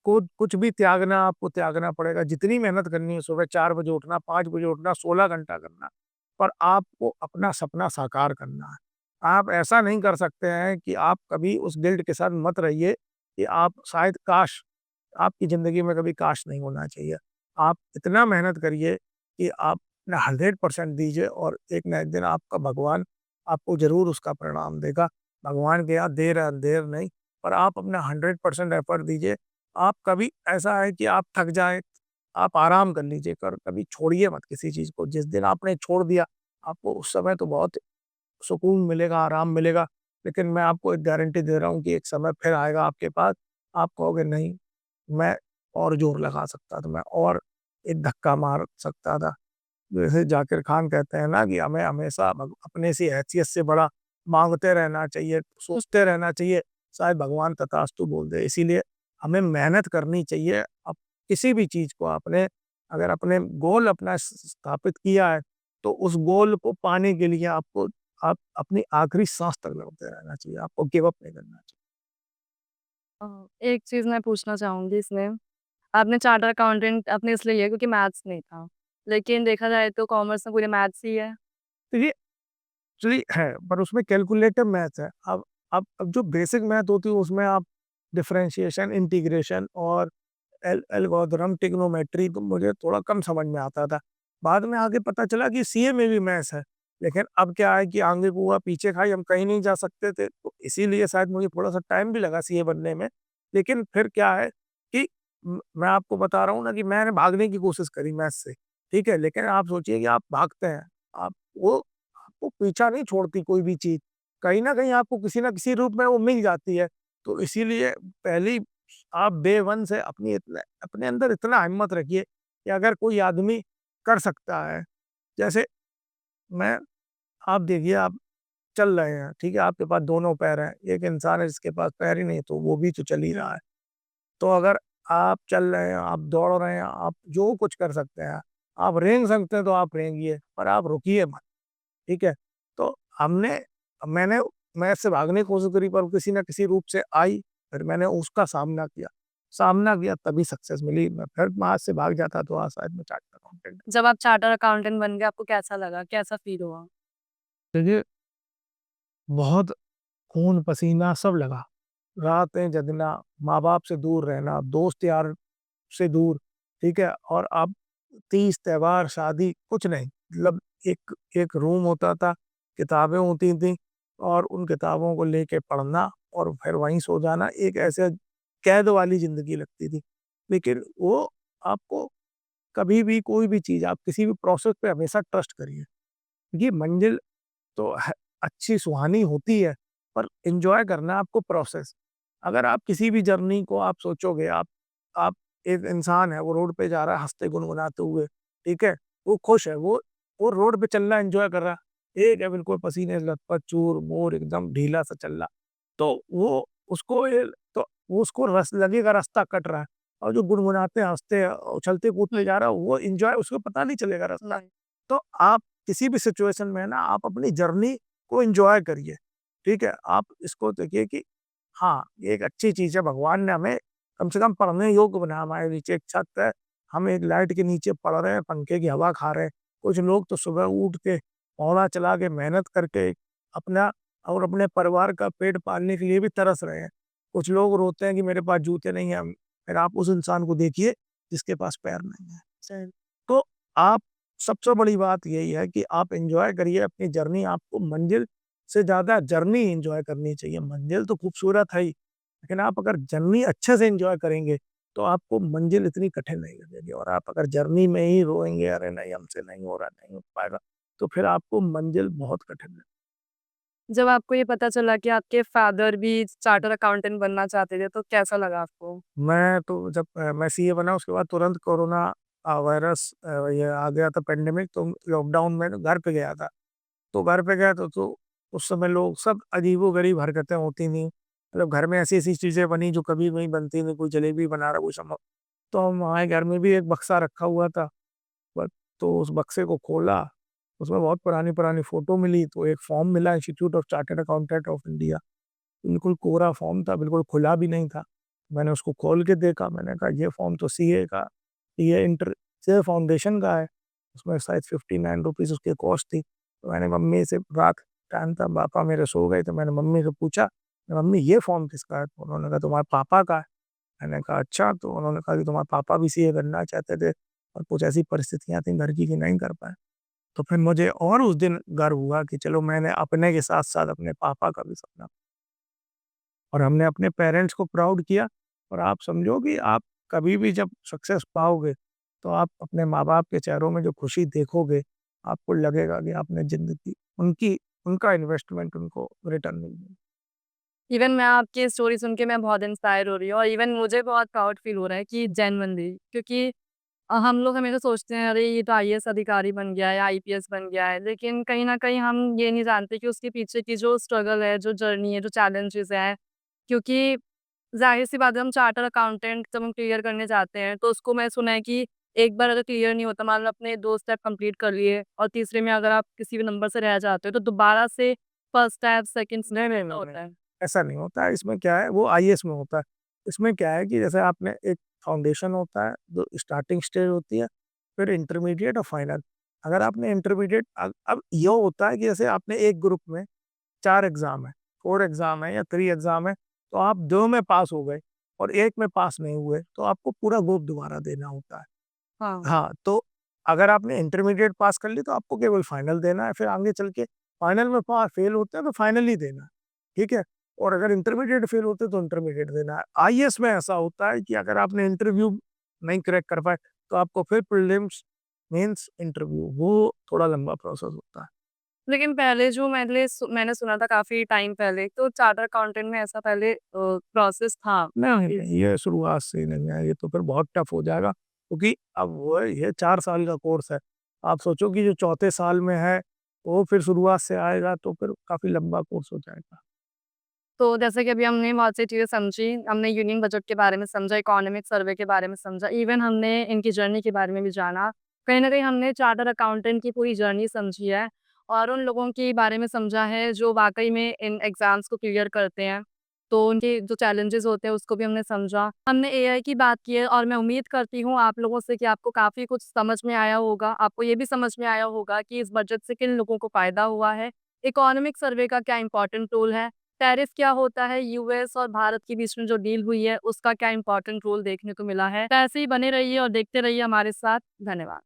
को कुछ भी त्यागना आपको त्यागना पड़ेगा, जितनी मेहनत करनी है, सुबह 4 बजे उठना, 5 बजे उठना, 16 घंटा करना, पर आपको अपना सपना साकार करना है। आप ऐसा नहीं कर सकते हैं कि आप कभी उस गिल्ट के साथ मत रहिए कि आप शायद काश, आपकी ज़िंदगी में कभी काश नहीं होना चाहिए। आप इतना मेहनत करिए कि आप अपना 100% दीजिए और एक ना एक दिन आपका भगवान आपको ज़रूर उसका परिणाम देगा। भगवान के यहाँ देर है अंधेर नहीं, पर आप अपना 100% एफर्ट दीजिए। आप कभी ऐसा है कि आप थक जाएँ, आप आराम कर लीजिए, कर कभी छोड़िए मत किसी चीज़ को। जिस दिन आपने छोड़ दिया, आपको उस समय तो बहुत सुकून मिलेगा, आराम मिलेगा, लेकिन मैं आपको एक गारंटी दे रहा हूँ कि एक समय फिर आएगा आपके पास, आप कहोगे नहीं, मैं और ज़ोर लगा सकता था, मैं और एक धक्का मार सकता था। जैसे जाकिर खान कहते हैं ना कि हमें हमेशा अपने सी हैसियत से बड़ा मांगते रहना चाहिए, सोचते रहना चाहिए, शायद भगवान तथास्तु बोल दे। इसीलिए हमें मेहनत करनी चाहिए। अब किसी भी चीज़ को आपने अगर अपने गोल अपना स्थापित किया है, तो उस गोल को पाने के लिए आपको आप अपनी आखिरी सांस तक लड़ते रहना चाहिए, आपको गिव अप नहीं करना चाहिए। एक चीज़ मैं पूछना चाहूँगी इसमें, आपने चार्टर्ड अकाउंटेंट आपने इसलिए लिया क्योंकि मैथ्स नहीं था। लेकिन देखा जाए तो कॉमर्स में पूरे मैथ्स ही है। तो ये एक्चुअली है, पर उसमें कैलकुलेटिव मैथ्स है। अब जो बेसिक मैथ होती है उसमें आप डिफरेंशिएशन, इंटीग्रेशन और एल्गोरिथम, ट्रिग्नोमेट्री तो मुझे थोड़ा कम समझ में आता था। बाद में आगे पता चला कि सीए में भी मैथ्स है। लेकिन अब क्या है कि आगे कुआ पीछे खाई, हम कहीं नहीं जा सकते थे। तो इसीलिए शायद मुझे थोड़ा-सा टाइम भी लगा सीए बनने में। लेकिन फिर क्या है कि मैं आपको बता रहा हूँ ना कि मैंने भागने की कोशिश करी मैथ्स से, ठीक है? लेकिन आप सोचिए कि आप भागते हैं, आप वो आपको पीछा नहीं छोड़ती कोई भी चीज़। कहीं न कहीं आपको किसी न किसी रूप में वो मिल जाती है। तो इसीलिए पहली आप डे 1 से अपने अंदर इतना हिम्मत रखिए कि अगर कोई आदमी कर सकता है, जैसे मैं आप देखिए आप चल रहे हैं, ठीक है? आपके पास दोनों पैर हैं, एक इंसान है जिसके पास पैर ही नहीं, तो वो भी तो चल ही रहा है। तो अगर आप चल रहे हैं, आप दौड़ रहे हैं, आप जो कुछ कर सकते हैं, आप रेंग सकते हैं तो आप रेंगिए, पर आप रुकिए मत, ठीक है? तो मैंने मैं इससे भागने की कोशिश करी पर किसी न किसी रूप से आई, फिर मैंने उसका सामना किया तभी सक्सेस मिली, मैं फिर वहाँ से भाग जाता तो आज शायद मैं चार्टर्ड अकाउंटेंट। जब आप चार्टर्ड अकाउंटेंट बन गए आपको कैसा लगा? कैसा फ़ील हुआ? देखिए, बहुत खून-पसीना सब लगा, रातें जगना, माँ-बाप से दूर रहना, दोस्त यार से दूर, ठीक है? और अब तीज, त्योहार, शादी कुछ नहीं, मतलब एक एक रूम होता था, किताबें होती थीं और उन किताबों को लेके पढ़ना और फिर वहीं सो जाना, एक ऐसे कैद वाली ज़िंदगी लगती थी। लेकिन वो आपको कभी भी कोई भी चीज़ आप किसी भी प्रोसेस पे हमेशा ट्रस्ट करिए। ये मंज़िल तो है अच्छी सुहानी होती है, पर एन्जॉय करना है आपको प्रोसेस। अगर आप किसी भी जर्नी को आप सोचोगे, आप एक इंसान है, वो रोड पे जा रहा है हँसते गुनगुनाते हुए, ठीक है? वो खुश है, वो रोड पे चल रहा है, एन्जॉय कर रहा है। एक है बिल्कुल पसीने से लथपथ, चूर-मूर एकदम ढीला-सा चल रहा। तो वो उसको रस लगेगा रास्ता कट रहा है और जो गुनगुनाते, हँसते, उछलते-कूदते जा रहा है, वो एन्जॉय उसको पता नहीं चलेगा रास्ता। तो आप किसी भी सिचुएशन में ना आप अपनी जर्नी को एन्जॉय करिए, ठीक है? आप इसको देखिए कि हाँ, ये एक अच्छी चीज़ है, भगवान ने हमें कम से कम पढ़ने योग्य बनाया, हमारे नीचे एक छत है, हम एक लाइट के नीचे पढ़ रहे हैं, पंखे की हवा खा रहे हैं। कुछ लोग तो सुबह उठ के पौधा चला के मेहनत करके अपना और अपने परिवार का पेट पालने के लिए भी तरस रहे हैं। कुछ लोग रोते हैं कि मेरे पास जूते नहीं हैं, फिर आप उस इंसान को देखिए जिसके पास पैर नहीं है। सही। तो आप सबसे बड़ी बात यही है कि आप एन्जॉय करिए अपनी जर्नी, आपको मंज़िल से ज़्यादा जर्नी एन्जॉय करनी चाहिए। मंज़िल तो खूबसूरत है ही, लेकिन आप अगर जर्नी अच्छे से एन्जॉय करेंगे, तो आपको मंज़िल इतनी कठिन नहीं लगेगी और आप अगर जर्नी में ही रोएँगे, "अरे नहीं, हमसे नहीं हो रहा, नहीं हो पाएगा", तो फिर आपको मंज़िल बहुत कठिन लगेगी। जब आपको ये पता चला कि आपके फादर भी चार्टर्ड अकाउंटेंट बनना चाहते थे, तो कैसा लगा आपको? मैं तो जब मैं सीए बना उसके बाद तुरंत कोरोना वायरस ये आ गया था पैंडेमिक, तो लॉकडाउन में घर पे गया था। तो घर पे गया तो उस समय लोग सब अजीबो-गरीब हरकतें होती थीं। मतलब घर में ऐसी-ऐसी चीज़ें बनी जो कभी नहीं बनती थी, कोई जलेबी बना रहा, कोई तो हमारे घर में भी एक बक्सा रखा हुआ था। ब तो उस बक्से को खोला, उसमें बहुत पुरानी-पुरानी फ़ोटो मिली, तो एक फ़ॉर्म मिला institute of chartered accountant of India. बिल्कुल कोरा फ़ॉर्म था, बिल्कुल खुला भी नहीं था। मैंने उसको खोल के देखा, मैंने कहा ये फ़ॉर्म तो सीए का सीए इंटर सीए फाउंडेशन का है। उसमें शायद ₹59 उसकी कॉस्ट थी। तो मैंने मम्मी से रात टाइम था, पापा मेरे सो गए, तो मैंने मम्मी से पूछा, "मम्मी ये फ़ॉर्म किसका है?" तो उन्होंने कहा तुम्हारे पापा का है। मैंने कहा अच्छा, तो उन्होंने कहा कि तुम्हारे पापा भी सीए बनना चाहते थे और कुछ ऐसी परिस्थितियाँ थी घर की कि नहीं कर पाए। तो फिर मुझे और उस दिन गर्व हुआ कि चलो मैंने अपने के साथ-साथ अपने पापा का भी सपना और हमने अपने पेरेंट्स को प्राउड किया और आप समझो कि आप कभी भी जब सक्सेस पाओगे, तो आप अपने माँ-बाप के चेहरों में जो खुशी देखोगे, आपको लगेगा कि आपने ज़िंदगी उनका इन्वेस्टमेंट उनको रिटर्न मिल गया। इवन मैं आपकी स्टोरी सुन के मैं बहुत इंस्पायर हो रही हूँ और इवन मुझे बहुत प्राउड फील हो रहा है कि जेन्युइनली, क्योंकि हम लोग हमेशा सोचते हैं अरे ये तो आईएएस अधिकारी बन गया है, आईपीएस बन गया है, लेकिन कहीं न कहीं हम ये नहीं जानते कि उसके पीछे की जो स्ट्रगल है, जो जर्नी है, जो चैलेंजेस हैं। क्योंकि ज़ाहिर-सी बात है, हम चार्टर्ड अकाउंटेंट जब हम क्लियर करने जाते हैं तो उसको मैं सुना है कि एक बार अगर क्लियर नहीं होता, मान लो आपने 2 स्टेप कंप्लीट कर लिए और तीसरे में अगर आप किसी भी नंबर से रह जाते हो तो दोबारा से फर्स्ट स्टेप, सेकंड स्टेप नहीं, नहीं, ऐसा नहीं, नहीं, होता है। ऐसा नहीं होता है। इसमें क्या है, वो आईएएस में होता है। इसमें क्या है कि जैसे आपने एक फाउंडेशन होता है, जो स्टार्टिंग स्टेज होती है, फिर इंटरमीडिएट और फाइनल। अगर आपने इंटरमीडिएट अब ये होता है कि जैसे आपने एक ग्रुप में 4 एग्ज़ाम है, 4 एग्ज़ाम है या 3 एग्ज़ाम है, तो आप 2 में पास हो गए और 1 में पास नहीं हुए, तो आपको पूरा ग्रुप दोबारा देना होता है। हाँ। हाँ, तो अगर आपने इंटरमीडिएट पास कर ली तो आपको केवल फाइनल देना है, फिर आगे चल के फाइनल में फेल होते हैं तो फाइनल ही देना है, ठीक है? और अगर इंटरमीडिएट फेल होते हैं तो इंटरमीडिएट देना है। आईएएस में ऐसा होता है कि अगर आपने इंटरव्यू नहीं क्रैक कर पाए, तो आपको फिर प्रीलिम्स, मेंस, इंटरव्यू, वो थोड़ा लंबा प्रोसेस होता है। लेकिन पहले जो मैंने सुना था काफ़ी टाइम पहले, तो चार्टर्ड अकाउंटेंट में ऐसा पहले प्रोसेस था। नहीं, नहीं, ये शुरुआत से ही नहीं है, ये तो फिर बहुत टफ हो जाएगा, क्योंकि अब वो है, ये 4 साल का कोर्स है। आप सोचो कि जो चौथे साल में है, वो फिर शुरुआत से आएगा तो फिर काफ़ी लंबा कोर्स हो जाएगा। तो जैसे कि अभी हमने बहुत सी चीज़ें समझी, हमने यूनियन बजट के बारे में समझा, इकोनॉमिक सर्वे के बारे में समझा, इवन हमने इनकी जर्नी के बारे में भी जाना। कहीं न कहीं हमने चार्टर्ड अकाउंटेंट की पूरी जर्नी समझी है और उन लोगों के बारे में समझा है जो वाक़ई में इन एग्ज़ाम्स को क्लियर करते हैं। तो उनके जो चैलेंजेज़ होते हैं उसको भी हमने समझा। हमने एआई की बात की है और मैं उम्मीद करती हूँ आप लोगों से कि आपको काफ़ी कुछ समझ में आया होगा। आपको ये भी समझ में आया होगा कि इस बजट से किन लोगों को फ़ायदा हुआ है, इकोनॉमिक सर्वे का क्या इम्पोर्टेंट रोल है, टैरिफ क्या होता है, यूएस और भारत के बीच में जो डील हुई है, उसका क्या इम्पोर्टेंट रोल देखने को मिला है। तो ऐसे ही बने रहिए और देखते रहिए हमारे साथ। धन्यवाद।